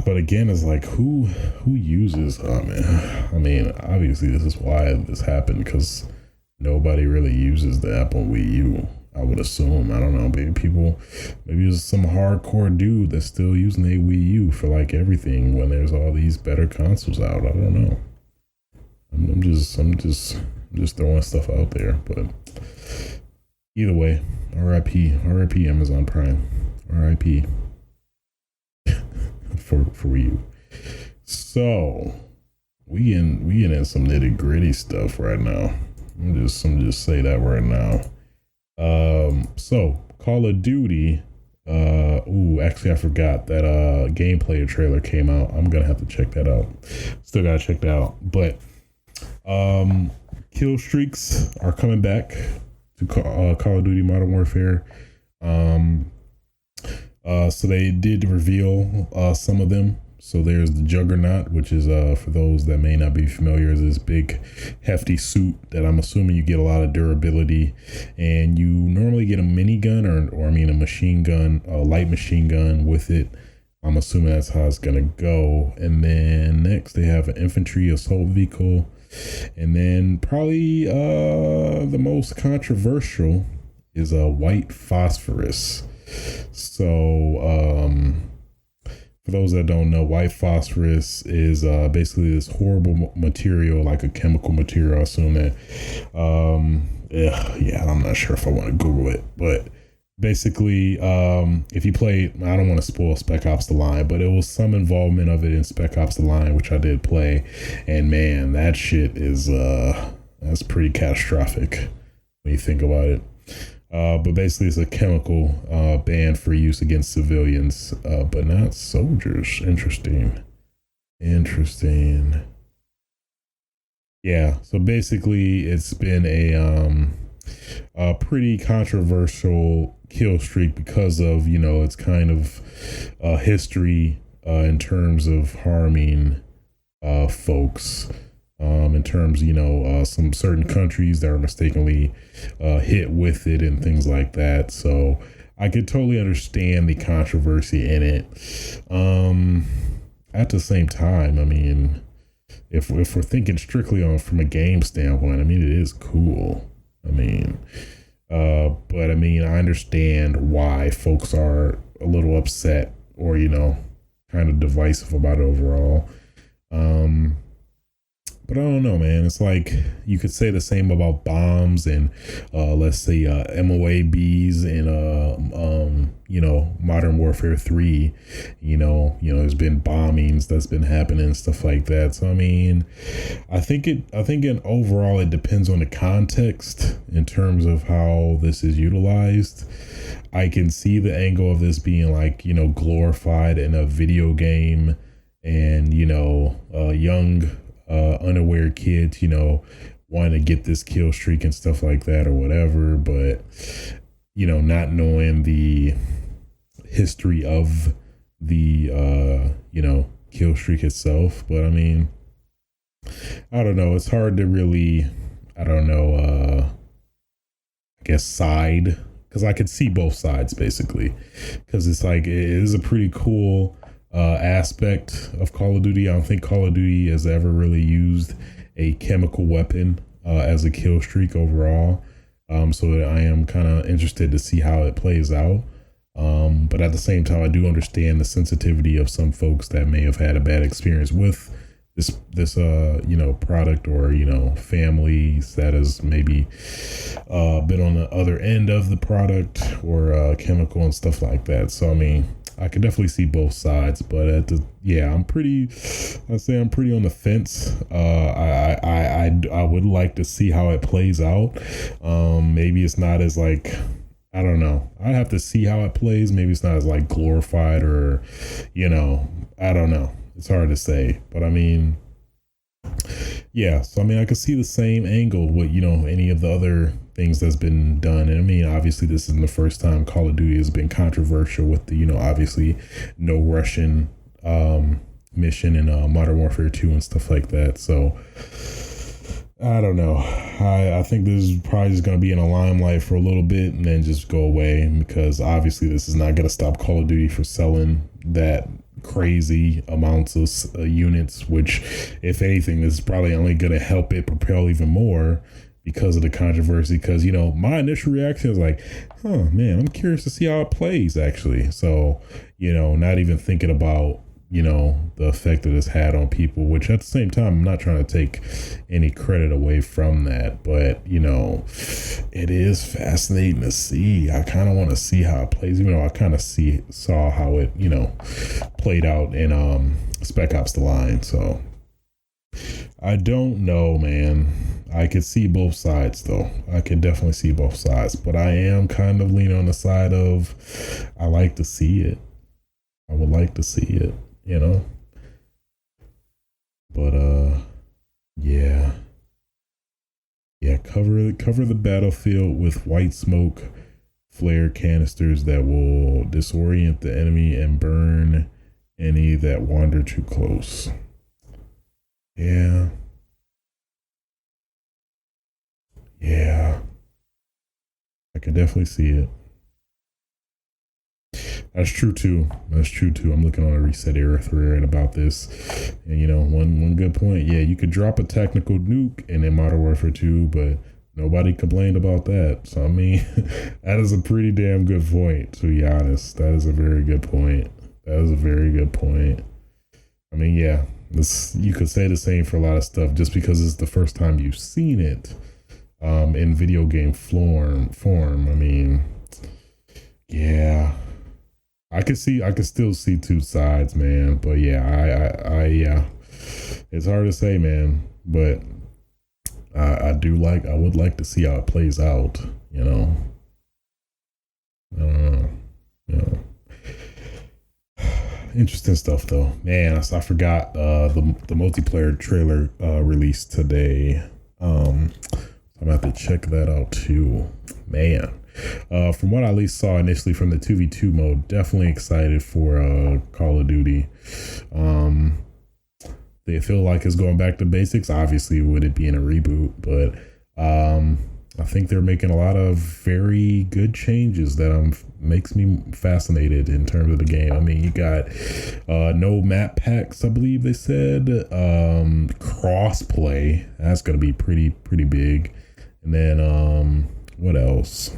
But again, it's who uses man. I mean, obviously this is why this happened, because nobody really uses the Apple Wii U, I would assume. I don't know, maybe it's some hardcore dude that's still using a Wii U for everything when there's all these better consoles out. I don't know. I'm just throwing stuff out there, but either way, RIP Amazon Prime, RIP for you. So we in some nitty gritty stuff right now. I'm just say that right now. So Call of Duty. Actually I forgot that gameplay trailer came out. I'm gonna have to check that out. Still gotta check that out. But kill streaks are coming back to Call of Duty Modern Warfare. So they did reveal some of them. So there's the Juggernaut, which is for those that may not be familiar, is this big hefty suit that I'm assuming you get a lot of durability, and you normally get a minigun or a machine gun, a light machine gun with it. I'm assuming that's how it's gonna go. And then next they have an infantry assault vehicle, and then probably the most controversial is a White Phosphorus. So for those that don't know, White Phosphorus is basically this horrible material, like a chemical material. I assume that I'm not sure if I want to Google it, but basically if you play, I don't want to spoil Spec Ops The Line, but it was some involvement of it in Spec Ops The Line, which I did play, and man, that shit is that's pretty catastrophic when you think about it. But basically it's a chemical banned for use against civilians, but not soldiers. Interesting. Yeah, so basically it's been a pretty controversial kill streak because of, it's kind of history in terms of harming folks. In terms, some certain countries that are mistakenly hit with it and things like that. So I could totally understand the controversy in it. At the same time, if we're thinking strictly from a game standpoint, it is cool. But I understand why folks are a little upset or, kind of divisive about it overall. But I don't know, man. It's you could say the same about bombs and let's say MOABs and Modern Warfare 3. There's been bombings that's been happening and stuff like that. So I think in overall it depends on the context in terms of how this is utilized. I can see the angle of this being glorified in a video game, and young unaware kids, wanting to get this kill streak and stuff like that or whatever, but not knowing the history of the kill streak itself. But I don't know, it's hard to really I guess side, because I could see both sides basically, because it's it is a pretty cool aspect of Call of Duty. I don't think Call of Duty has ever really used a chemical weapon as a kill streak overall. So I am kind of interested to see how it plays out. But at the same time, I do understand the sensitivity of some folks that may have had a bad experience with this product, or families that has maybe been on the other end of the product, or chemical and stuff like that. So I mean, I can definitely see both sides, but I'm pretty on the fence. I would like to see how it plays out. Maybe it's not as like, I don't know. I'd have to see how it plays. Maybe it's not as like glorified, or, I don't know. It's hard to say, but I mean, yeah. So I mean, I could see the same angle with, any of the other things that's been done. And I mean, obviously this isn't the first time Call of Duty has been controversial with the, obviously no Russian mission in Modern Warfare 2 and stuff like that. So I don't know. I think this is probably just going to be in a limelight for a little bit and then just go away, because obviously this is not going to stop Call of Duty for selling that crazy amounts of units, which, if anything, this is probably only going to help it propel even more because of the controversy. Because, my initial reaction is like, oh man, I'm curious to see how it plays actually. So, not even thinking about, the effect that it's had on people, which at the same time, I'm not trying to take any credit away from that, but it is fascinating to see. I kind of want to see how it plays, even though I kind of saw how it, played out in Spec Ops: The Line. So I don't know, man. I could see both sides though. I can definitely see both sides, but I am kind of leaning on the side of, I like to see it. I would like to see it. But yeah, cover the battlefield with white smoke flare canisters that will disorient the enemy and burn any that wander too close. Yeah, I can definitely see it. That's true too. I'm looking on a Reset Era thread about this, and one good point. Yeah, you could drop a technical nuke in Modern Warfare 2, but nobody complained about that. So I mean, that is a pretty damn good point. To be honest, that is a very good point. I mean, yeah, you could say the same for a lot of stuff. Just because it's the first time you've seen it in video game form. I mean, yeah. I could still see two sides, man. But yeah, it's hard to say, man. But I would like to see how it plays out, Interesting stuff though, man. I forgot the multiplayer trailer released today. I'm gonna have to check that out too, man. From what I at least saw initially from the 2v2 mode, definitely excited for Call of Duty. They feel like it's going back to basics, obviously with it being a reboot, but I think they're making a lot of very good changes that makes me fascinated in terms of the game. I mean, you got no map packs, I believe they said, crossplay, that's going to be pretty big. And then what else?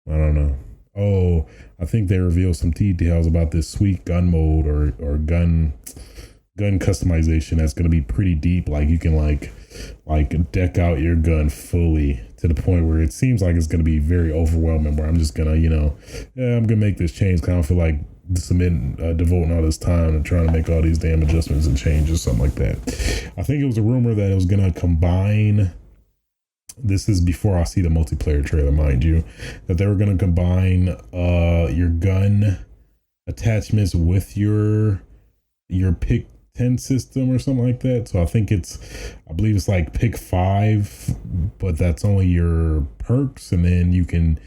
I don't know. Oh, I think they revealed some details about this sweet gun mode or gun customization that's going to be pretty deep. Like you can like deck out your gun fully to the point where it seems like it's going to be very overwhelming, where I'm just going to, I'm going to make this change because I don't feel like devoting all this time and trying to make all these damn adjustments and changes, something like that. I think it was a rumor that it was going to combine. This is before I see the multiplayer trailer, mind you, that they were going to combine your gun attachments with your pick 10 system or something like that. So I believe it's like pick 5, but that's only your perks, and then you can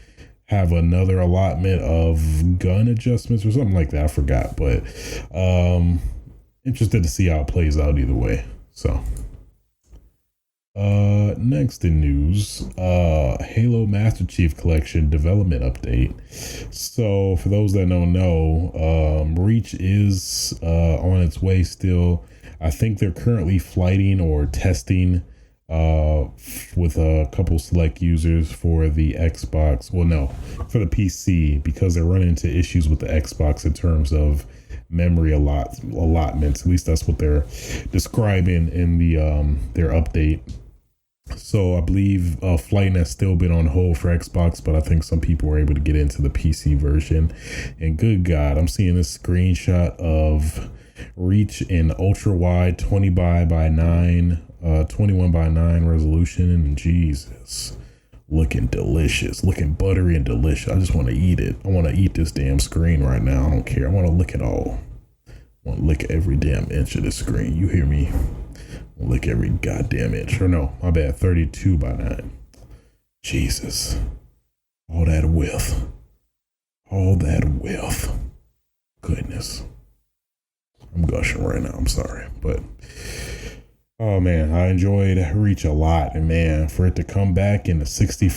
have another allotment of gun adjustments or something like that. I forgot, but interested to see how it plays out either way. So Next in news, Halo Master Chief Collection development update. So for those that don't know, Reach is on its way still. I think they're currently flighting or testing with a couple select users for the Xbox. Well, no, for the PC, because they're running into issues with the Xbox in terms of memory allotments. At least that's what they're describing in the their update. So I believe flighting has still been on hold for Xbox, but I think some people were able to get into the PC version. And good God, I'm seeing this screenshot of Reach in ultra wide 21 by 9 resolution, and Jesus, looking delicious, looking buttery and delicious. I just want to eat it. I want to eat this damn screen right now. I don't care. I want to lick it all. I want to lick every damn inch of the screen. You hear me? Lick every goddamn inch. Or no, my bad, 32 by 9. Jesus. All that width. All that width. Goodness. I'm gushing right now. I'm sorry. But, oh man, I enjoyed Reach a lot. And man, for it to come back in the 60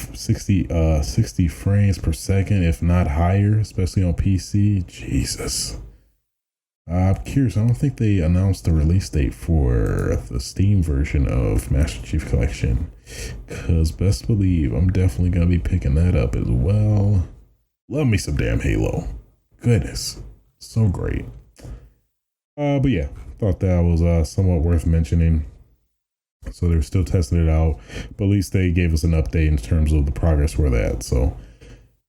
frames per second, if not higher, especially on PC, Jesus. I'm curious. I don't think they announced the release date for the Steam version of Master Chief Collection, because best believe I'm definitely going to be picking that up as well. Love me some damn Halo. Goodness. So great. But yeah, thought that was somewhat worth mentioning. So they're still testing it out, but at least they gave us an update in terms of the progress we're at. So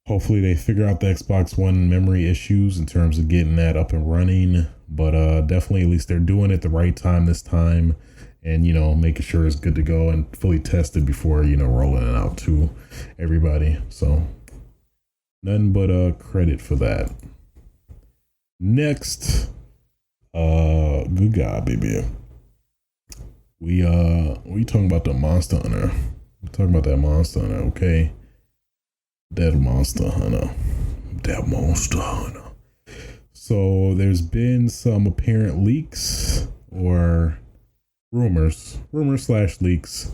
hopefully they figure out the Xbox One memory issues in terms of getting that up and running. But definitely at least they're doing it the right time this time, and, you know, making sure it's good to go and fully tested before, you know, rolling it out to everybody. So nothing but credit for that. Next, good God, baby. We talking about the Monster Hunter. We're talking about that Monster Hunter, okay? That Monster Hunter. So there's been some apparent leaks or rumors / leaks.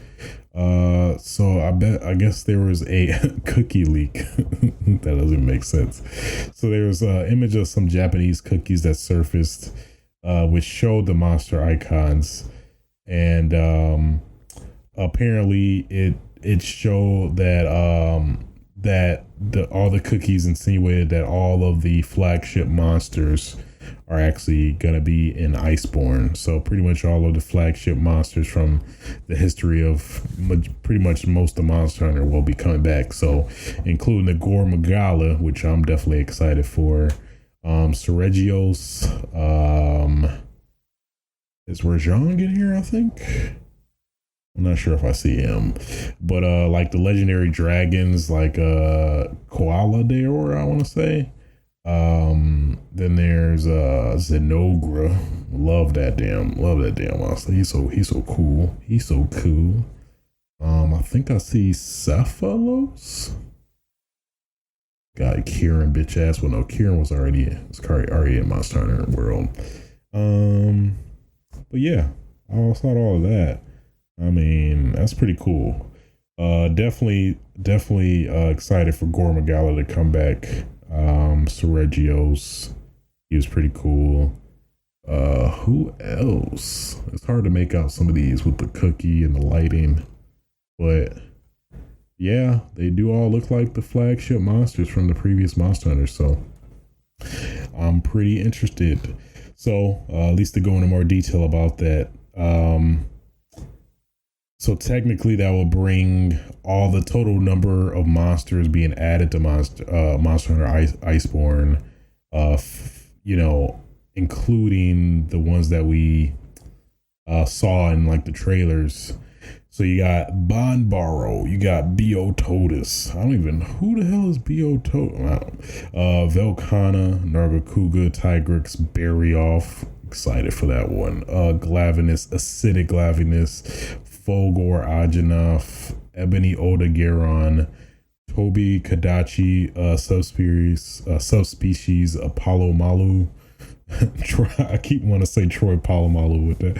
So I guess there was a cookie leak. That doesn't make sense. So there was an image of some Japanese cookies that surfaced, which showed the monster icons, and apparently it showed that all the cookies insinuated that all of the flagship monsters are actually going to be in Iceborne. So pretty much all of the flagship monsters from the history of pretty much most of Monster Hunter will be coming back. So including the Gore Magala, which I'm definitely excited for. Seregios, is Rajang in here, I think? I'm not sure if I see him, but like the legendary dragons, like Koala Deor, I want to say. Then there's Zenogra. Love that damn monster. He's so cool. I think I see Cephalos. Got Kieran, bitch ass. Well, no, Kieran was already in Monster Hunter World. But yeah, I saw all of that. I mean, that's pretty cool. Definitely excited for Gore Magala to come back. Seregios, he was pretty cool. Who else? It's hard to make out some of these with the cookie and the lighting, but yeah, they do all look like the flagship monsters from the previous Monster Hunter. So I'm pretty interested. So at least to go into more detail about that. So technically that will bring all the total number of monsters being added to Monster Hunter Iceborne, you know, including the ones that we saw in like the trailers. So you got Bonbaro, you got Beotodus. Who the hell is Beotodus? Velkhana, Nargacuga, Tigrix, Barryoff. Excited for that one. Glavinus, Acidic Glavinus, Fulgor Ajanov, Ebony Odageron, Toby Kadachi, subspecies Apollo Malu, I keep wanting to say Troy Polamalu with that.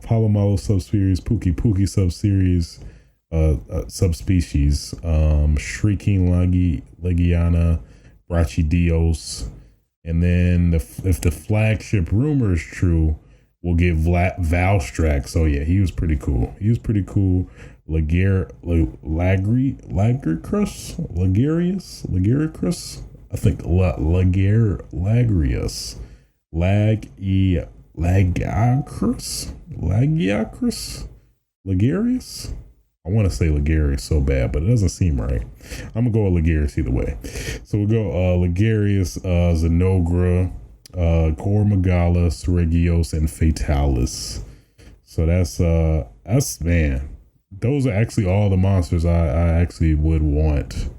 Polamalu subseries, Pookie subseries, subspecies, Shrieking Legiana, Brachydios. And then if the flagship rumor is true, we'll get Valstrax. Oh yeah, he was pretty cool. Lagarius. I think Lagarius. Lagarius. I want to say Lagarius so bad, but it doesn't seem right. I'm gonna go with Lagarius either way. So we'll go Lagarius, Zenogra, Gormagala, Seregios, and Fatalis. So that's man. Those are actually all the monsters I actually would want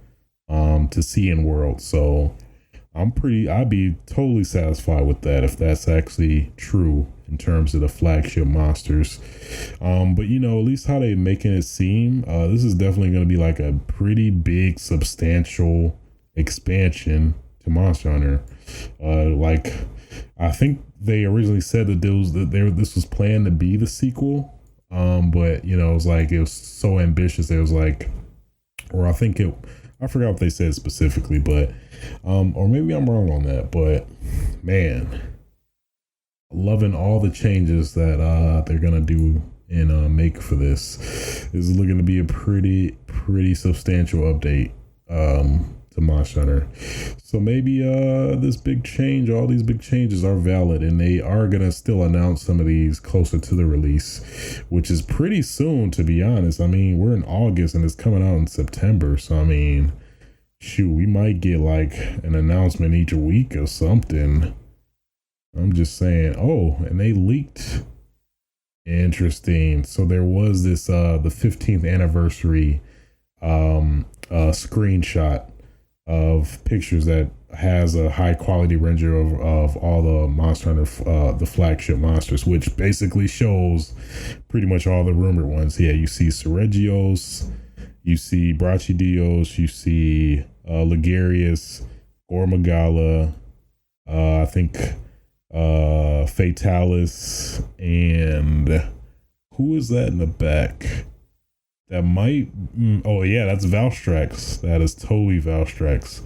to see in World. So I'd be totally satisfied with that if that's actually true in terms of the flagship monsters. But at least how they making it seem, this is definitely going to be like a pretty big, substantial expansion to Monster Hunter. Like I think they originally said that this was planned to be the sequel. But it was like, it was so ambitious. It was like, or I forgot what they said specifically, but, or maybe I'm wrong on that, but man, loving all the changes that, they're going to do and, make for this. This is looking to be a pretty substantial update, to Monster Hunter. So maybe all these big changes are valid, and they are gonna still announce some of these closer to the release, which is pretty soon, to be honest. I mean, we're in August and it's coming out in September, so I mean, shoot, we might get like an announcement each week or something. I'm just saying. Oh, and they leaked. Interesting. So there was this the 15th anniversary screenshot of pictures that has a high quality render of all the Monster Hunter, the flagship monsters, which basically shows pretty much all the rumored ones. Yeah, you see Seregios, you see Brachydios, you see Lagarius, Gormagala, I think Fatalis, and who is that in the back? That might, oh yeah, that's Valstrax. That is totally Valstrax.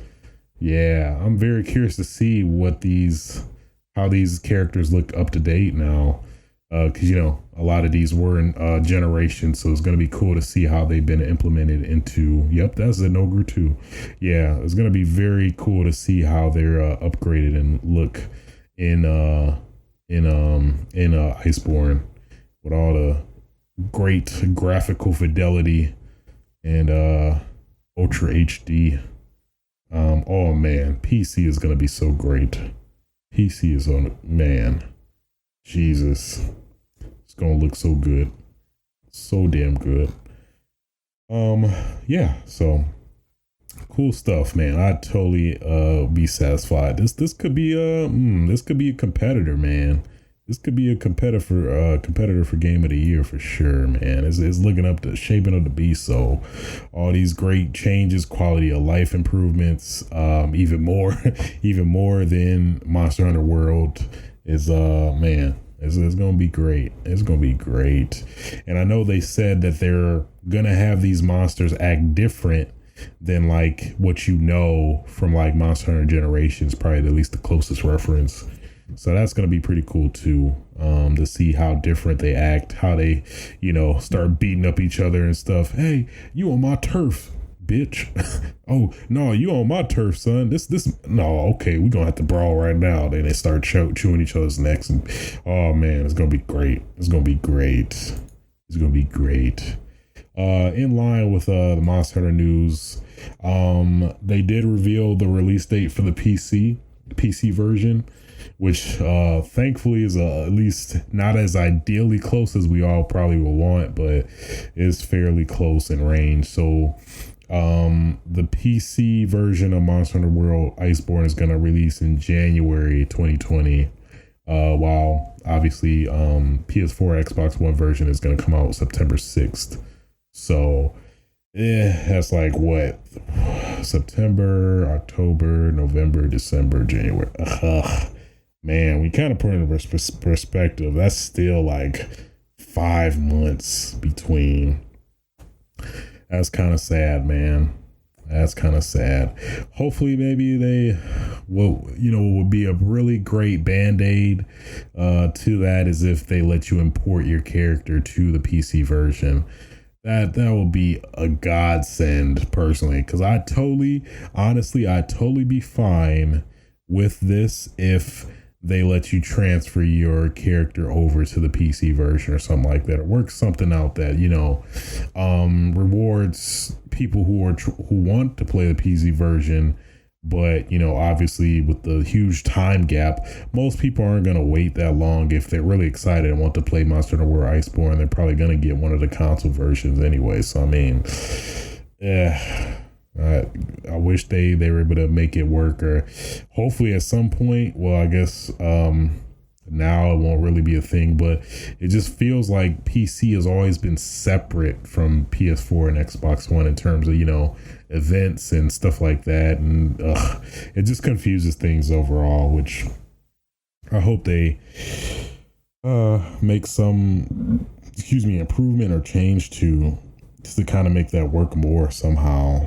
Yeah, I'm very curious to see how these characters look up to date now. Because a lot of these were in Generation, so it's gonna be cool to see how they've been implemented into. Yep, that's Zenogre too. Yeah, it's gonna be very cool to see how they're upgraded and look in Iceborne with all the great graphical fidelity and Ultra HD. Oh man, PC is gonna be so great. PC is man, Jesus, it's gonna look so good, so damn good. Yeah, so cool stuff, man. I'd totally be satisfied. This could be a competitor, man. This could be a competitor for Game of the Year for sure, man. It's looking up to shaping up to be so. All these great changes, quality of life improvements, even more than Monster Hunter World is man. It's gonna be great. It's gonna be great. And I know they said that they're gonna have these monsters act different than like what from like Monster Hunter Generations, probably at least the closest reference. So that's going to be pretty cool too, to see how different they act, how they, start beating up each other and stuff. Hey, you on my turf, bitch. Oh, no, you on my turf, son. No, okay, we're going to have to brawl right now. Then they start chewing each other's necks. And, oh, man, it's going to be great. It's going to be great. In line with the Monster Hunter news, they did reveal the release date for the PC version, which thankfully is at least not as ideally close as we all probably will want, but is fairly close in range. So the PC version of Monster Hunter World Iceborne is going to release in January 2020, while obviously PS4 Xbox One version is going to come out September 6th. So that's like what, September, October, November, December, January. man, we kind of put it in perspective. That's still like 5 months between. That's kind of sad, man. That's kind of sad. Hopefully, maybe they would be a really great band-aid to that is if they let you import your character to the PC version. That would be a godsend personally, because I'd totally be fine with this if they let you transfer your character over to the PC version or something like that, or work something out that rewards people who want to play the PC version. But obviously with the huge time gap, most people aren't going to wait that long. If they're really excited and want to play Monster Hunter World Iceborne, they're probably going to get one of the console versions anyway. So I mean, I wish they were able to make it work, or hopefully at some point. Well, I guess now it won't really be a thing, but it just feels like PC has always been separate from PS4 and Xbox One in terms of events and stuff like that, and it just confuses things overall, which I hope they make some improvement or change to kind of make that work more somehow.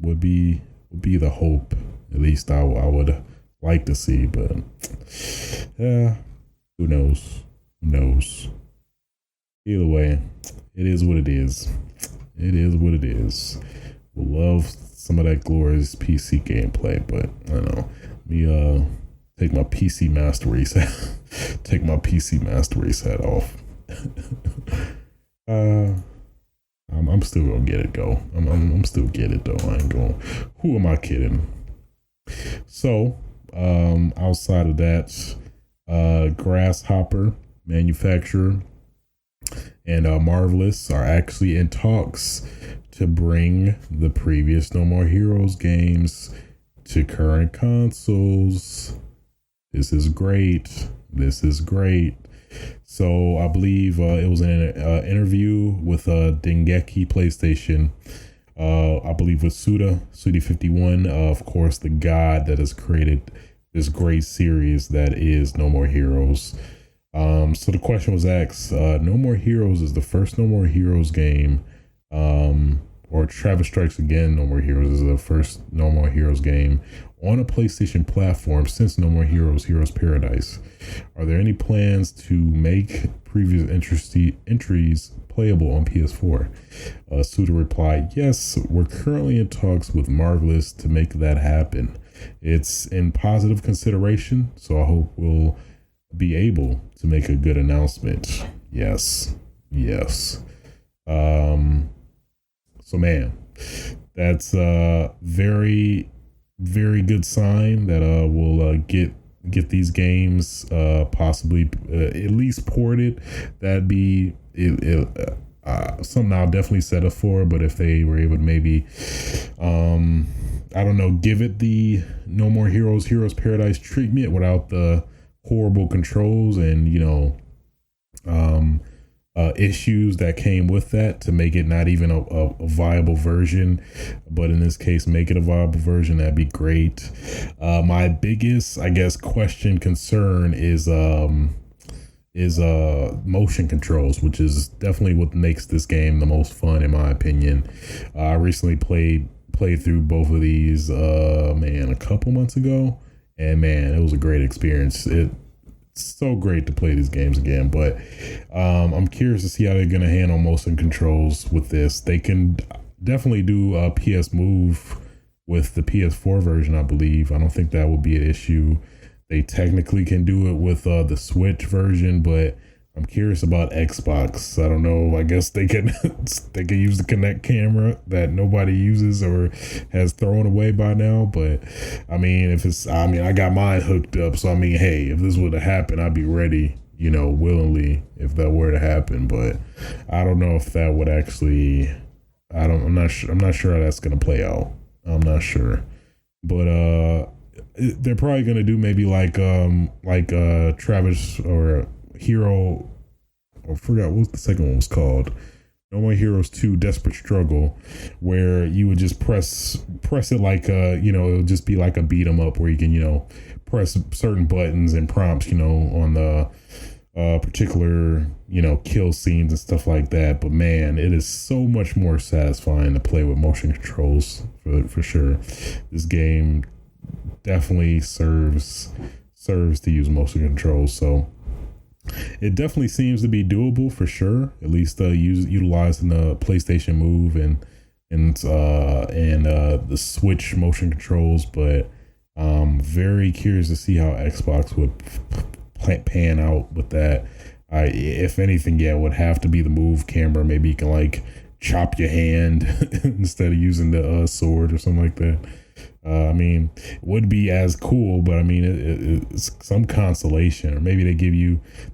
Would be the hope, at least I would like to see, but who knows? Either way, it is what it is. We'll love some of that glorious PC gameplay, but I don't know. Let me take my PC Master Race hat off. I'm still gonna get it though. I'm still get it though. I ain't going. Who am I kidding? So, outside of that, Grasshopper manufacturer and Marvelous are actually in talks to bring the previous No More Heroes games to current consoles. This is great. So I believe it was in an interview with Dengeki PlayStation. I believe with Sudi51, of course, the god that has created this great series that is No More Heroes. So the question was asked, No More Heroes is the first No More Heroes game, or Travis Strikes Again No More Heroes is the first No More Heroes game on a PlayStation platform since No More Heroes, Heroes Paradise. Are there any plans to make previous entries playable on PS4? Suda replied, yes, we're currently in talks with Marvelous to make that happen. It's in positive consideration, so I hope we'll be able to make a good announcement. Yes. So man, that's a very, very good sign that we'll get these games possibly at least ported. That'd be something I'll definitely set up for. But if they were able to maybe I don't know, give it the No More Heroes, Heroes Paradise treatment without the horrible controls and issues that came with that, to make it not even a viable version, but in this case make it a viable version, that'd be great. My biggest, I guess, concern is motion controls, which is definitely what makes this game the most fun in my opinion. I recently played through both of these a couple months ago, and man, it was a great experience. It's so great to play these games again, but I'm curious to see how they're going to handle motion controls with this. They can definitely do a PS Move with the PS4 version, I believe. I don't think that would be an issue. They technically can do it with the Switch version, but I'm curious about Xbox. I don't know. I guess they can use the Kinect camera that nobody uses or has thrown away by now. But I mean, I got mine hooked up. So I mean, hey, if this would have happened, I'd be ready, willingly if that were to happen. But I don't know if that would actually. I'm not sure how that's gonna play out. I'm not sure, but they're probably gonna do maybe like Travis or Hero, I forgot what the second one was called, No More Heroes 2 Desperate Struggle, where you would just press it like it'll just be like a beat 'em up where you can, press certain buttons and prompts, on the particular, kill scenes and stuff like that. But man, it is so much more satisfying to play with motion controls for sure. This game definitely serves to use motion controls, so it definitely seems to be doable for sure. At least utilizing the PlayStation Move and the Switch motion controls. But very curious to see how Xbox would pan out with that. If anything, it would have to be the Move camera. Maybe you can like chop your hand instead of using the sword or something like that. It would be as cool, but it's some consolation. Or maybe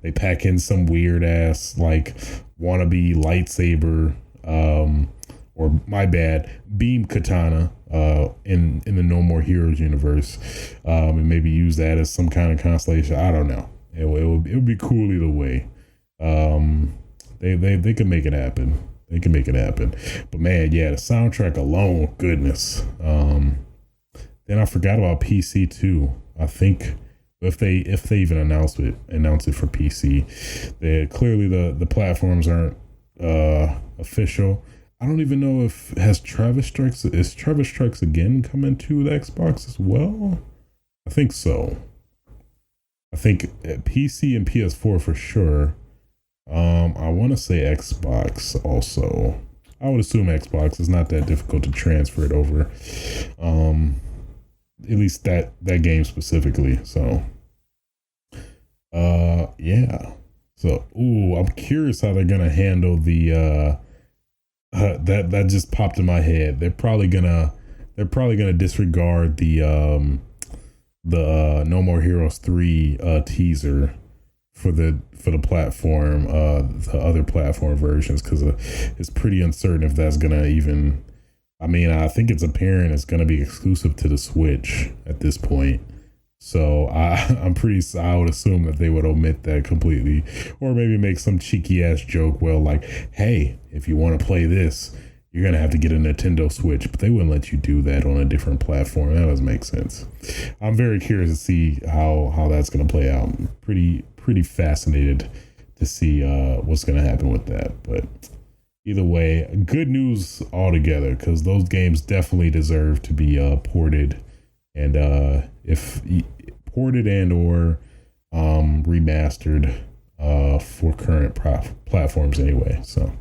they pack in some weird ass like wannabe lightsaber, or my bad, beam katana, in the No More Heroes universe, and maybe use that as some kind of consolation. I don't know. It would be cool either way. They could make it happen. They can make it happen. But man, the soundtrack alone, goodness. Then I forgot about PC too. I think if they even announce it for PC, clearly the platforms aren't official. I don't even know if is Travis Strikes Again coming to the Xbox as well? I think so. I think PC and PS4 for sure. I want to say Xbox also. I would assume Xbox. It's not that difficult to transfer it over. At least that game specifically. So, So, I'm curious how they're gonna handle the that just popped in my head. They're probably gonna disregard the No More Heroes 3 teaser for the platform, the other platform versions, because it's pretty uncertain if that's gonna even. I think it's apparent it's gonna be exclusive to the Switch at this point. So I would assume that they would omit that completely, or maybe make some cheeky ass joke. Well, like, hey, if you want to play this, you're going to have to get a Nintendo Switch, but they wouldn't let you do that on a different platform. That doesn't make sense. I'm very curious to see how that's going to play out. I'm pretty fascinated to see what's going to happen with that. But either way, good news altogether, because those games definitely deserve to be ported, and if ported and or remastered for current platforms anyway. So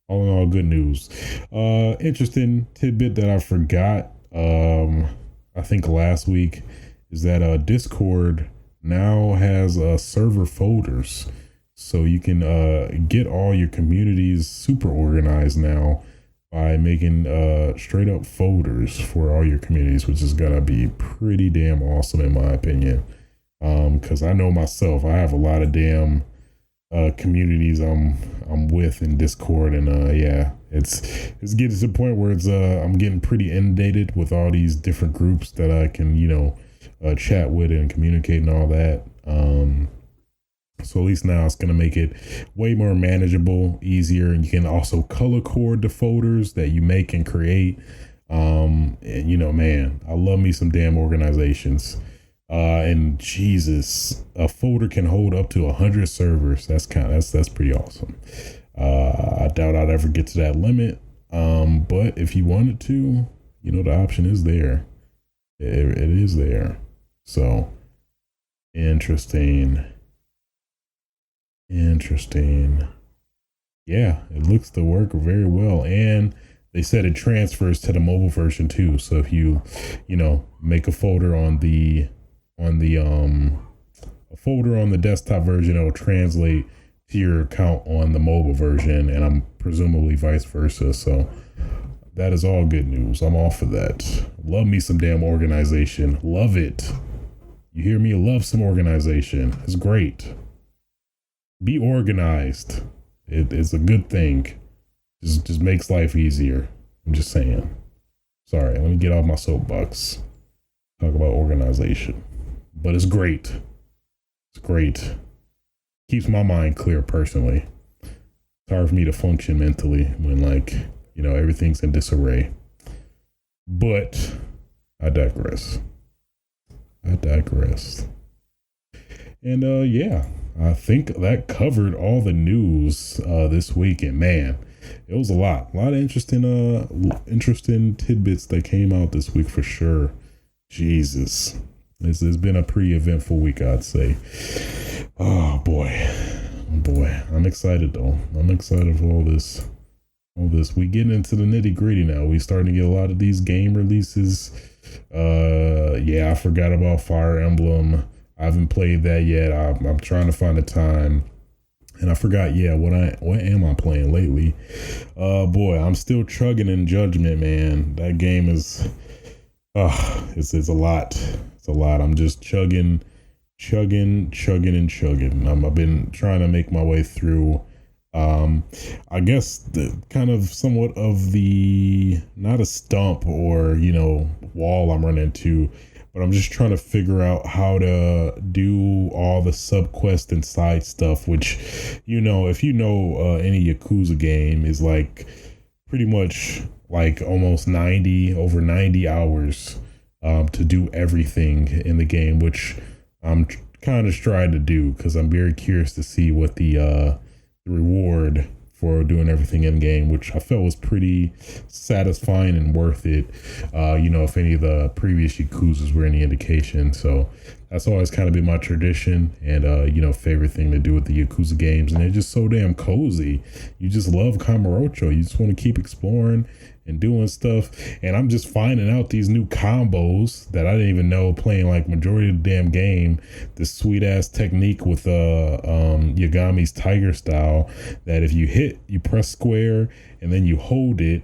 all in all, good news. Interesting tidbit that I forgot, I think last week, is that Discord now has server folders. So you can get all your communities super organized now by making straight up folders for all your communities, which is gonna be pretty damn awesome in my opinion. Because I know myself, I have a lot of damn communities I'm with in Discord, and it's getting to the point where it's I'm getting pretty inundated with all these different groups that I can chat with and communicate and all that. So at least now it's going to make it way more manageable, easier, and you can also color code the folders that you make and create. And man, I love me some damn organizations. And Jesus, a folder can hold up to 100 servers. That's pretty awesome. I doubt I'd ever get to that limit. But if you wanted to, the option is there. It is there. So interesting. Yeah, it looks to work very well, and they said it transfers to the mobile version too. So if you make a folder on the desktop version, it'll translate to your account on the mobile version, and I'm presumably vice versa. So that is all good news. I'm all for that. Love me some damn organization. Love it. You hear me? Love some organization. It's great. Be organized. It's a good thing. Just makes life easier. I'm just saying. Sorry, let me get off my soapbox. Talk about organization. But it's great. It's great. Keeps my mind clear personally. It's hard for me to function mentally when, like, you know, everything's in disarray. But I digress. And yeah, I think that covered all the news this week. And man, it was a lot of interesting tidbits that came out this week for sure. Jesus, this has been a pretty eventful week, I'd say. Oh boy, I'm excited though. I'm excited for all this. We getting into the nitty gritty now. We starting to get a lot of these game releases. Yeah, I forgot about Fire Emblem. I haven't played that yet. I'm trying to find the time. And I forgot, yeah, what am I playing lately? Boy, I'm still chugging in Judgment, man. That game is, it's a lot. It's a lot. I'm just chugging. I've been trying to make my way through, I guess the kind of somewhat of the, not a stump or, you know, wall I'm running into, but I'm just trying to figure out how to do all the subquest and side stuff, which, you know, if you know any Yakuza game, is like pretty much like almost over 90 hours to do everything in the game, which I'm kind of trying to do because I'm very curious to see what the reward for doing everything in game, which I felt was pretty satisfying and worth it. You know, if any of the previous Yakuzas were any indication. So that's always kind of been my tradition and, you know, favorite thing to do with the Yakuza games. And they're just so damn cozy. You just love Kamurocho. You just want to keep exploring and doing stuff. And I'm just finding out these new combos that I didn't even know playing like majority of the damn game. This sweet ass technique with Yagami's Tiger style, that if you hit, you press square and then you hold it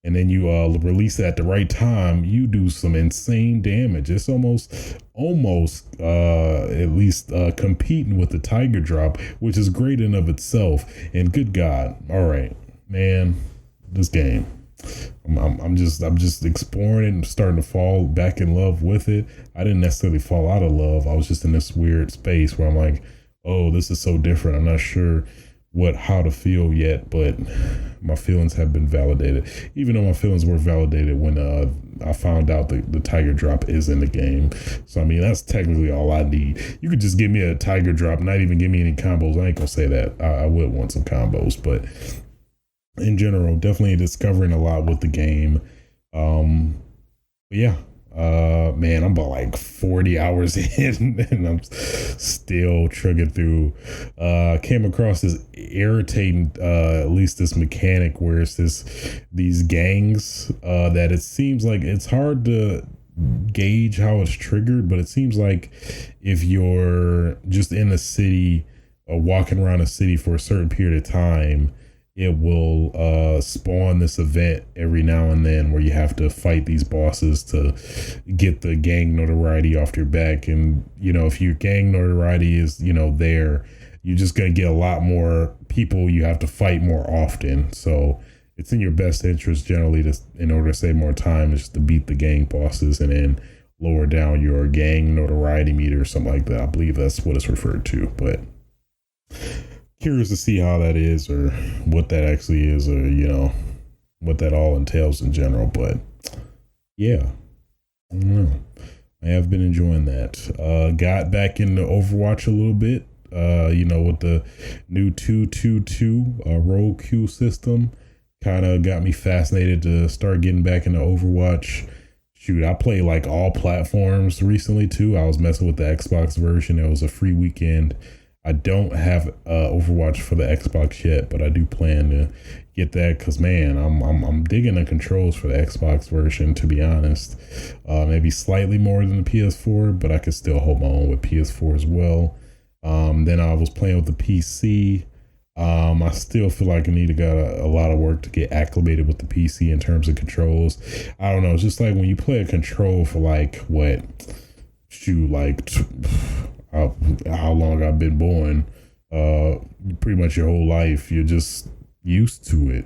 and then you release it at the right time, you do some insane damage. It's almost at least competing with the Tiger drop, which is great in of itself. And good God, all right, man, this game. I'm just exploring it and starting to fall back in love with it. I didn't necessarily fall out of love. I was just in this weird space where I'm like, oh, this is so different. I'm not sure how to feel yet, but my feelings have been validated. Even though my feelings were validated when I found out that the Tiger drop is in the game. So I mean, that's technically all I need. You could just give me a Tiger drop, not even give me any combos. I ain't gonna say that. I would want some combos, but in general, definitely discovering a lot with the game. Yeah, man, I'm about like 40 hours in and I'm still chugging through. Came across this irritating, at least this mechanic where it's these gangs that it seems like it's hard to gauge how it's triggered, but it seems like if you're just in a city or walking around a city for a certain period of time, it will spawn this event every now and then where you have to fight these bosses to get the gang notoriety off your back. And, you know, if your gang notoriety is, you know, there, you're just going to get a lot more people you have to fight more often. So it's in your best interest generally in order to save more time, is just to beat the gang bosses and then lower down your gang notoriety meter or something like that. I believe that's what it's referred to, but curious to see how that is or what that actually is, or, you know, what that all entails in general. But yeah, I don't know. I have been enjoying that. Got back into Overwatch a little bit, you know, with the new 222 roll queue system. Kind of got me fascinated to start getting back into Overwatch. Shoot, I play like all platforms recently too. I was messing with the Xbox version. It was a free weekend. I don't have Overwatch for the Xbox yet, but I do plan to get that because, man, I'm digging the controls for the Xbox version, to be honest. Maybe slightly more than the PS4, but I could still hold my own with PS4 as well. Then I was playing with the PC. I still feel like I need to got a lot of work to get acclimated with the PC in terms of controls. I don't know. It's just like when you play a control for like how long I've been born, pretty much your whole life, you're just used to it,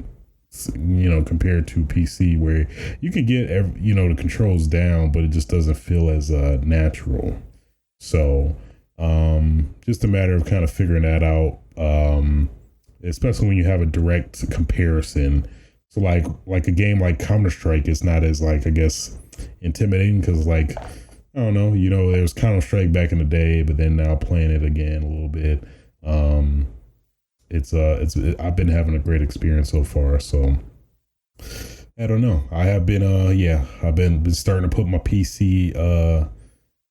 you know, compared to PC where you can get the controls down, but it just doesn't feel as natural. So just a matter of kind of figuring that out. especially when you have a direct comparison. So like a game like Counter-Strike is not as like, I guess, intimidating because like, I don't know, there was Counter-Strike back in the day, but then now playing it again a little bit. I've been having a great experience so far. So I don't know. I have been I've been starting to put my PC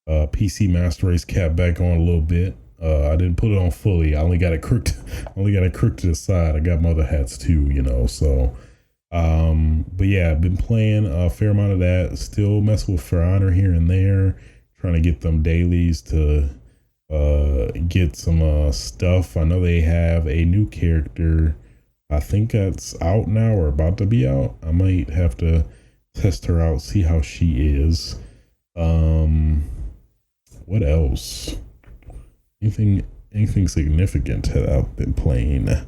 PC Master Race cap back on a little bit. I didn't put it on fully. I only got it crooked. To the side. I got my other hats too, so but yeah, I've been playing a fair amount of that. Still messing with For Honor here and there, trying to get them dailies to get some stuff. I know they have a new character. I think that's out now or about to be out. I might have to test her out, see how she is. What else? Anything significant that I've been playing that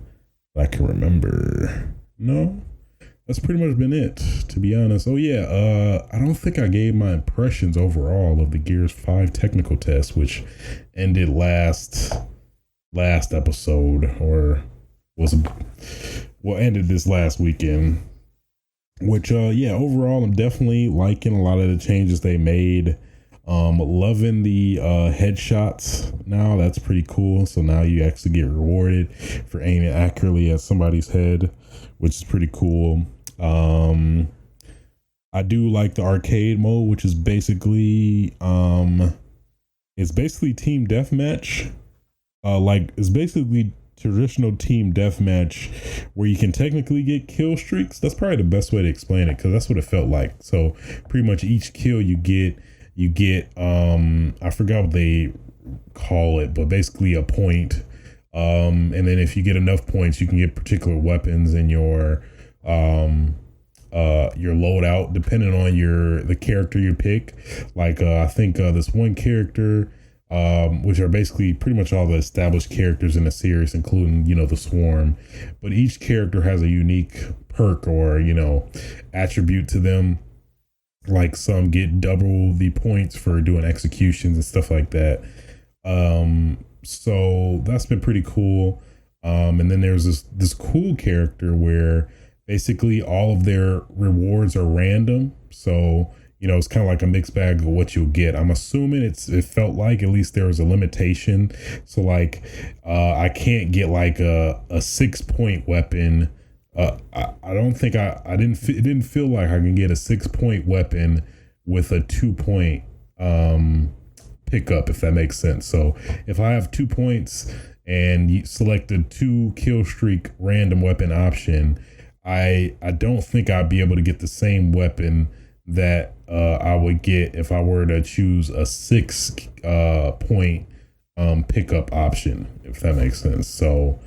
I can remember? No, that's pretty much been it, to be honest. Oh yeah, I don't think I gave my impressions overall of the Gears 5 technical test, which ended last episode, or ended this last weekend. Which overall I'm definitely liking a lot of the changes they made. Loving the headshots now. That's pretty cool. So now you actually get rewarded for aiming accurately at somebody's head, which is pretty cool. I do like the arcade mode, which is basically it's basically team deathmatch. It's basically traditional team deathmatch where you can technically get kill streaks. That's probably the best way to explain it, because that's what it felt like. So pretty much each kill you get I forgot what they call it, but basically a point. And then if you get enough points, you can get particular weapons in your loadout, depending on the character you pick. Like I think this one character, which are basically pretty much all the established characters in the series, including the Swarm, but each character has a unique perk or attribute to them. Like some get double the points for doing executions and stuff like that. So that's been pretty cool. And then there's this cool character where basically all of their rewards are random. So, it's kind of like a mixed bag of what you'll get. I'm assuming it felt like at least there was a limitation. So like, I can't get like a 6-point weapon. I don't think it didn't feel like I can get a 6-point weapon with a 2-point pickup, if that makes sense. So if I have 2 points and you select a 2 kill streak random weapon option, I don't think I'd be able to get the same weapon that I would get if I were to choose a 6-point pickup option, if that makes sense. So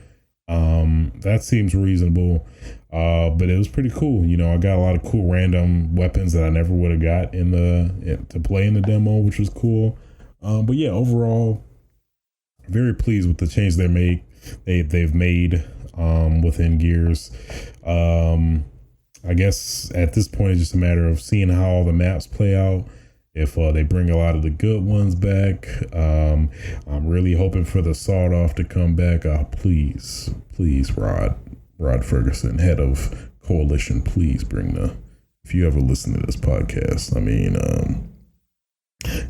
that seems reasonable, but it was pretty cool. I got a lot of cool random weapons that I never would have got to play in the demo, which was cool. But yeah, overall, very pleased with the change they've made within Gears. I guess at this point it's just a matter of seeing how all the maps play out. If they bring a lot of the good ones back, I'm really hoping for the sawed off to come back. Please, Rod Ferguson, head of Coalition, please if you ever listen to this podcast,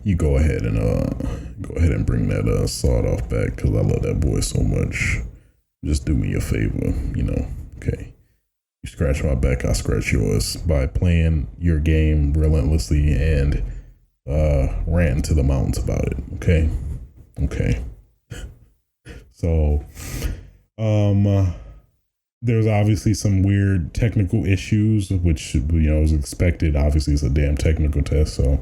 you go ahead and bring that sawed off back, because I love that boy so much. Just do me a favor, okay. You scratch my back, I scratch yours, by playing your game relentlessly and ran to the mountains about it. Okay. So there's obviously some weird technical issues, which is expected. Obviously it's a damn technical test, so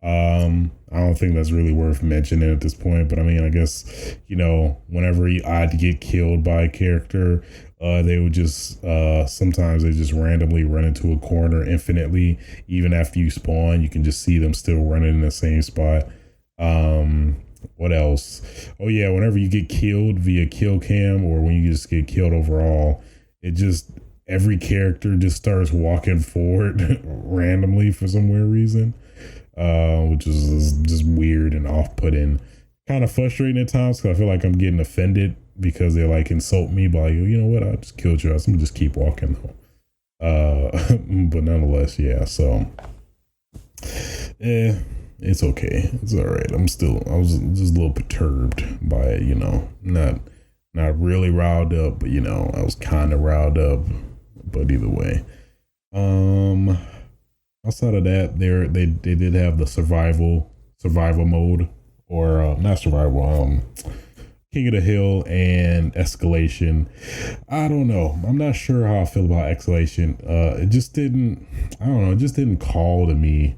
I don't think that's really worth mentioning at this point. But I guess whenever I'd get killed by a character, they would just sometimes they just randomly run into a corner infinitely. Even after you spawn, you can just see them still running in the same spot. What else? Oh yeah, whenever you get killed via kill cam, or when you just get killed overall, every character just starts walking forward randomly for some weird reason, which is just weird and off-putting. Kind of frustrating at times, because I feel like I'm getting offended because they like insult me by, you know what, I just killed your ass. I'm gonna just keep walking though. But nonetheless, yeah. So, it's okay. It's all right. I was just a little perturbed by it, you know. Not really riled up, but you know, I was kind of riled up. But either way, outside of that, they did have the survival mode, or not survival, King of the Hill and Escalation. I don't know. I'm not sure how I feel about Escalation. It just didn't, I don't know, it just didn't call to me.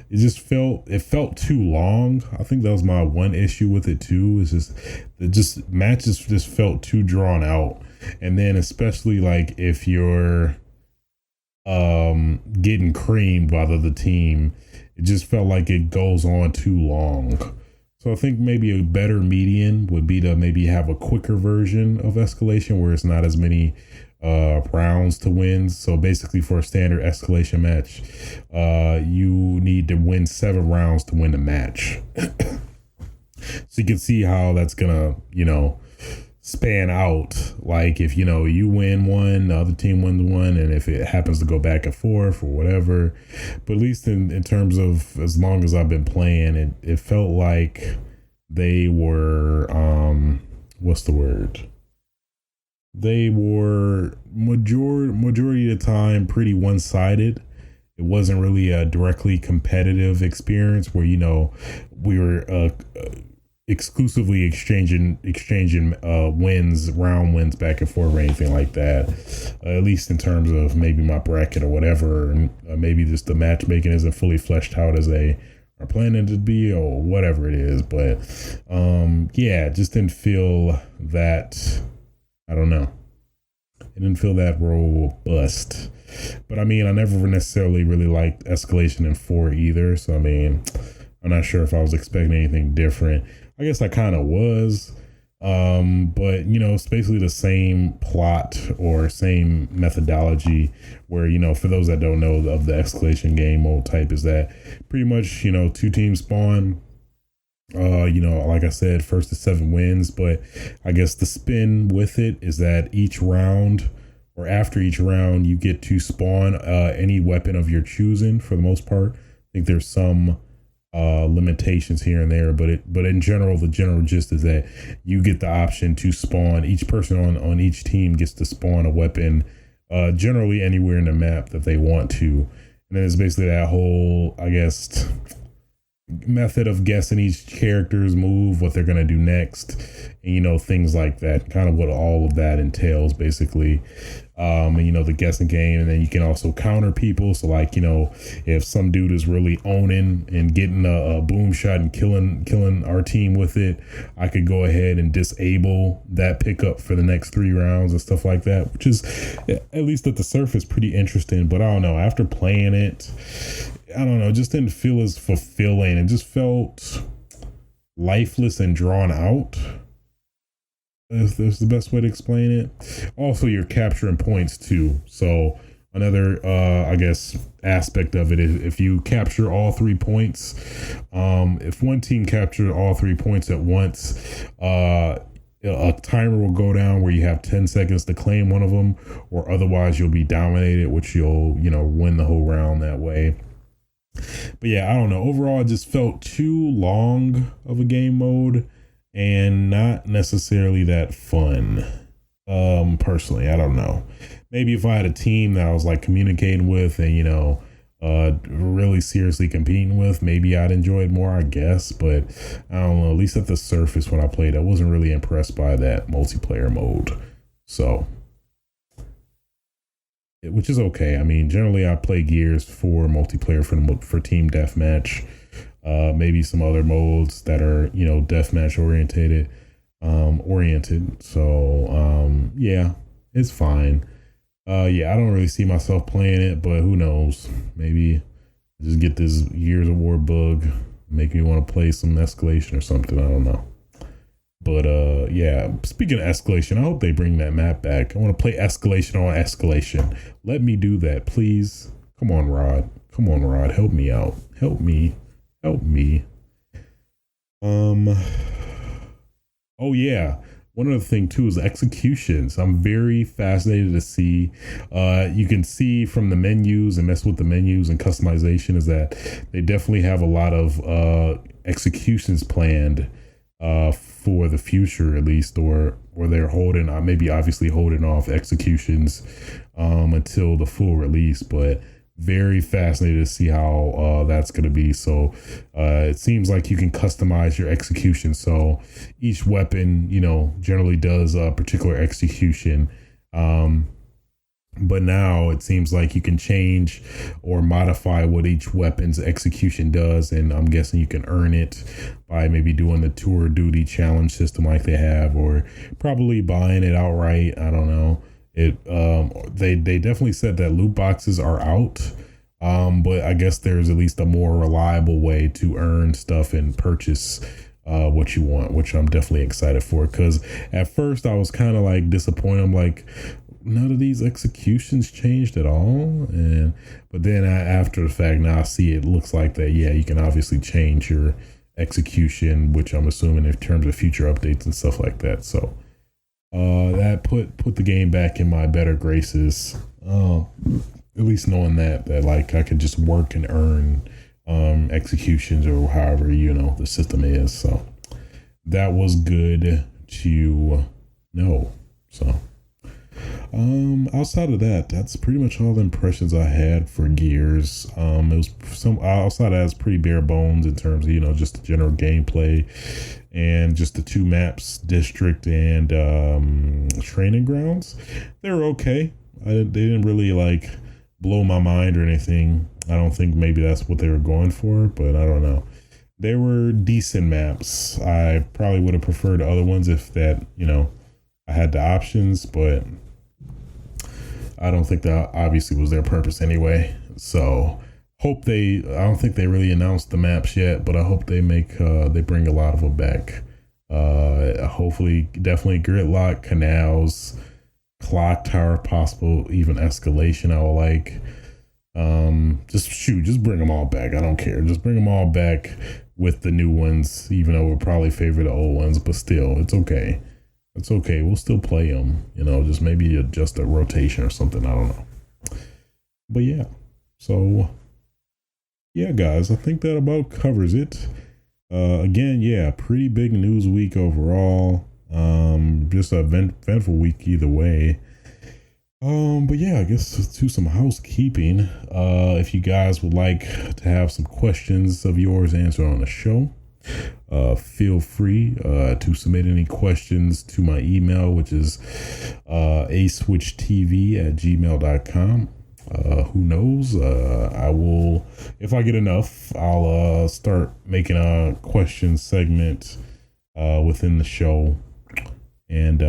It felt too long. I think that was my one issue with it too, is just matches just felt too drawn out. And then especially like if you're getting creamed by the other team, it just felt like it goes on too long. So I think maybe a better median would be to maybe have a quicker version of Escalation where it's not as many rounds to win. So basically for a standard Escalation match, you need to win 7 rounds to win the match. So you can see how that's gonna, you know, span out. Like if, you know, you win one, the other team wins one, and if it happens to go back and forth or whatever. But at least in terms of as long as I've been playing, it felt like they were what's the word? They were majority of the time pretty one-sided. It wasn't really a directly competitive experience where, you know, we were exclusively exchanging round wins back and forth or anything like that, at least in terms of maybe my bracket or whatever, and maybe just the matchmaking isn't fully fleshed out as they are planning to be or whatever it is. But yeah, it just didn't feel that, I don't know, it didn't feel that robust. But I mean, I never necessarily really liked Escalation in 4 either, so I mean, I'm not sure if I was expecting anything different. I guess I kind of was, but you know, it's basically the same plot or same methodology where, you know, for those that don't know of the Escalation game mode type, is that pretty much, you know, 2 teams spawn, you know, like I said, 1st to 7 wins, but I guess the spin with it is that each round or after each round, you get to spawn any weapon of your choosing for the most part. I think there's some limitations here and there, but in general, the general gist is that you get the option to spawn. Each person on each team gets to spawn a weapon, generally anywhere in the map that they want to. And then it's basically that whole, I guess, method of guessing each character's move, what they're gonna do next, and you know, things like that. Kind of what all of that entails, basically. And you know, the guessing game, and then you can also counter people. So like, you know, if some dude is really owning and getting a boom shot and killing our team with it, I could go ahead and disable that pickup for the next 3 rounds and stuff like that, which is, at least at the surface, pretty interesting. But I don't know, after playing it, I don't know, it just didn't feel as fulfilling. It just felt lifeless and drawn out. If that's the best way to explain it. Also, you're capturing points too. So another, I guess, aspect of it is if you capture all 3 points, if one team captured all 3 points at once, a timer will go down where you have 10 seconds to claim one of them, or otherwise you'll be dominated, which you'll, you know, win the whole round that way. But yeah, I don't know. Overall, it just felt too long of a game mode and not necessarily that fun. Personally, I don't know. Maybe if I had a team that I was like communicating with and, you know, really seriously competing with, maybe I'd enjoy it more, I guess. But I don't know, at least at the surface when I played, I wasn't really impressed by that multiplayer mode. So, which is okay. I mean, generally I play Gears for multiplayer for team deathmatch. Maybe some other modes that are, you know, deathmatch oriented. So yeah, it's fine. Yeah, I don't really see myself playing it, but who knows? Maybe just get this Gears of War bug, make me want to play some Escalation or something. I don't know. But yeah, speaking of Escalation, I hope they bring that map back. I want to play Escalation on Escalation. Let me do that, please. Come on, Rod. Come on, Rod. Help me out. Help me. Help me. Oh yeah, one other thing too is executions. I'm very fascinated to see. You can see from the menus and mess with the menus and customization is that they definitely have a lot of executions planned for the future, at least, or they're holding, maybe obviously holding off executions until the full release. But very fascinated to see how that's going to be. So it seems like you can customize your execution. So each weapon, generally does a particular execution. But now it seems like you can change or modify what each weapon's execution does. And I'm guessing you can earn it by maybe doing the tour duty challenge system like they have, or probably buying it outright. I don't know. They definitely said that loot boxes are out. But I guess there's at least a more reliable way to earn stuff and purchase what you want, which I'm definitely excited for. Because at first I was kind of like disappointed. I'm like, none of these executions changed at all. But then after the fact, now I see it looks like that. Yeah, you can obviously change your execution, which I'm assuming in terms of future updates and stuff like that. So that put the game back in my better graces. At least knowing that like I could just work and earn executions or however the system is. So that was good to know. So outside of that, that's pretty much all the impressions I had for Gears. It was some outside of that, it's pretty bare bones in terms of just the general gameplay and just the two maps, District and Training Grounds. They were okay. They didn't really like blow my mind or anything. I don't think maybe that's what they were going for, but I don't know. They were decent maps. I probably would have preferred other ones if that I had the options, but I don't think that obviously was their purpose anyway. So I don't think they really announced the maps yet, but I hope they bring a lot of them back. Hopefully, definitely Gridlock, Canals, Clock Tower, possible even Escalation. I would like. Just bring them all back. I don't care. Just bring them all back with the new ones, even though we'll probably favor the old ones, but still, it's okay. It's okay. We'll still play them, just maybe adjust a rotation or something. I don't know. But yeah. So yeah, guys, I think that about covers it. Again, yeah, pretty big news week overall. Just a eventful week either way. But yeah, I guess let's do some housekeeping. If you guys would like to have some questions of yours answered on the show, feel free to submit any questions to my email, which is aswitchtv@gmail.com. Who knows? I will, if I get enough, I'll start making a question segment within the show and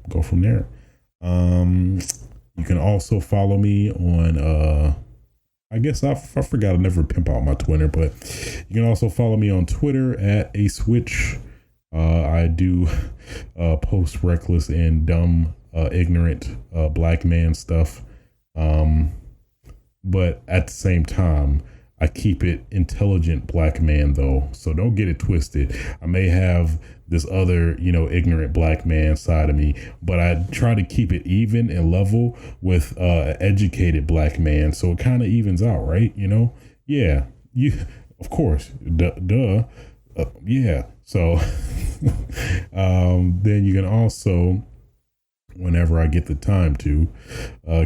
go from there. You can also follow me on I guess I forgot I never pimp out my Twitter, but you can also follow me on Twitter at aswitch. I do post reckless and dumb, ignorant black man stuff. But at the same time, I keep it intelligent black man though, so don't get it twisted. I may have this other, ignorant black man side of me, but I try to keep it even and level with an educated black man, so it kind of evens out, right? Yeah, of course, duh. Yeah. So then you can also, whenever I get the time to,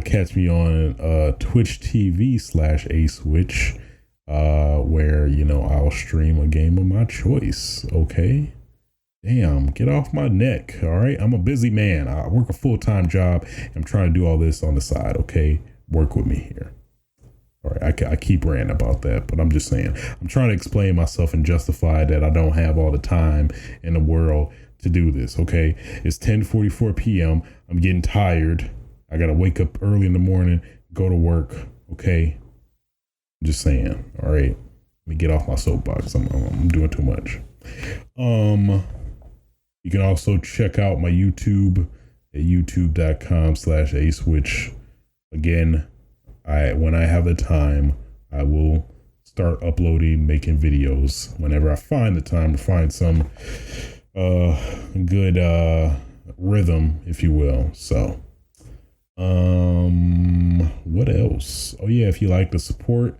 catch me on Twitch TV/aswitch, where I'll stream a game of my choice. Okay, damn, get off my neck. All right, I'm a busy man. I work a full-time job. I'm trying to do all this on the side. Okay, work with me here. All right, I keep ranting about that, but I'm just saying, I'm trying to explain myself and justify that I don't have all the time in the world to do this. Okay, it's 10:44 p.m. I'm getting tired. I gotta wake up early in the morning, go to work. Okay, I'm just saying. All right, let me get off my soapbox. I'm doing too much. You can also check out my YouTube at youtube.com/aswitch. Again, when I have the time, I will start uploading, making videos whenever I find the time to find some good rhythm, if you will. So what else? Oh yeah, if you like to support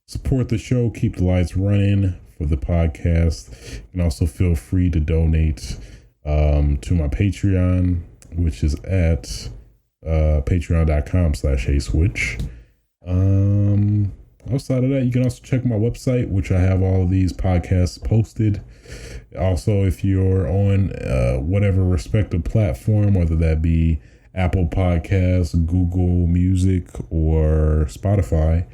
the show, keep the lights running for the podcast, you can also feel free to donate to my Patreon, which is at patreon.com/HeySwitch. Outside of that, you can also check my website, which I have all of these podcasts posted. Also, if you're on whatever respective platform, whether that be Apple Podcasts, Google Music, or Spotify,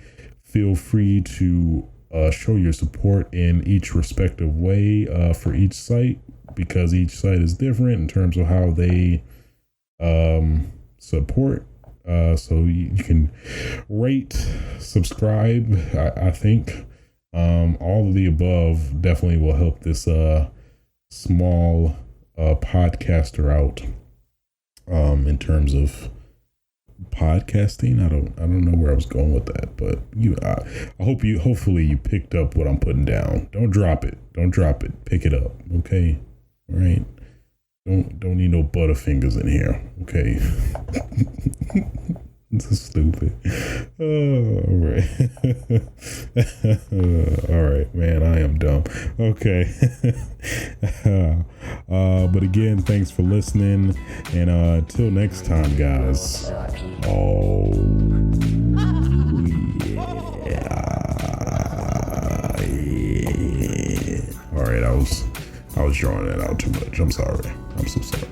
feel free to show your support in each respective way for each site, because each site is different in terms of how they support. So you can rate, subscribe. I think all of the above definitely will help this small podcaster out in terms of podcasting. I don't know where I was going with that, but hopefully you picked up what I'm putting down. Don't drop it. Pick it up. Okay. All right. Don't need no butterfingers in here. Okay. This is stupid. Oh, all right. All right, man, I am dumb. Okay. But again, thanks for listening. And until next time, guys. Oh, yeah. All right, I was drawing that out too much. I'm sorry. I'm so sorry.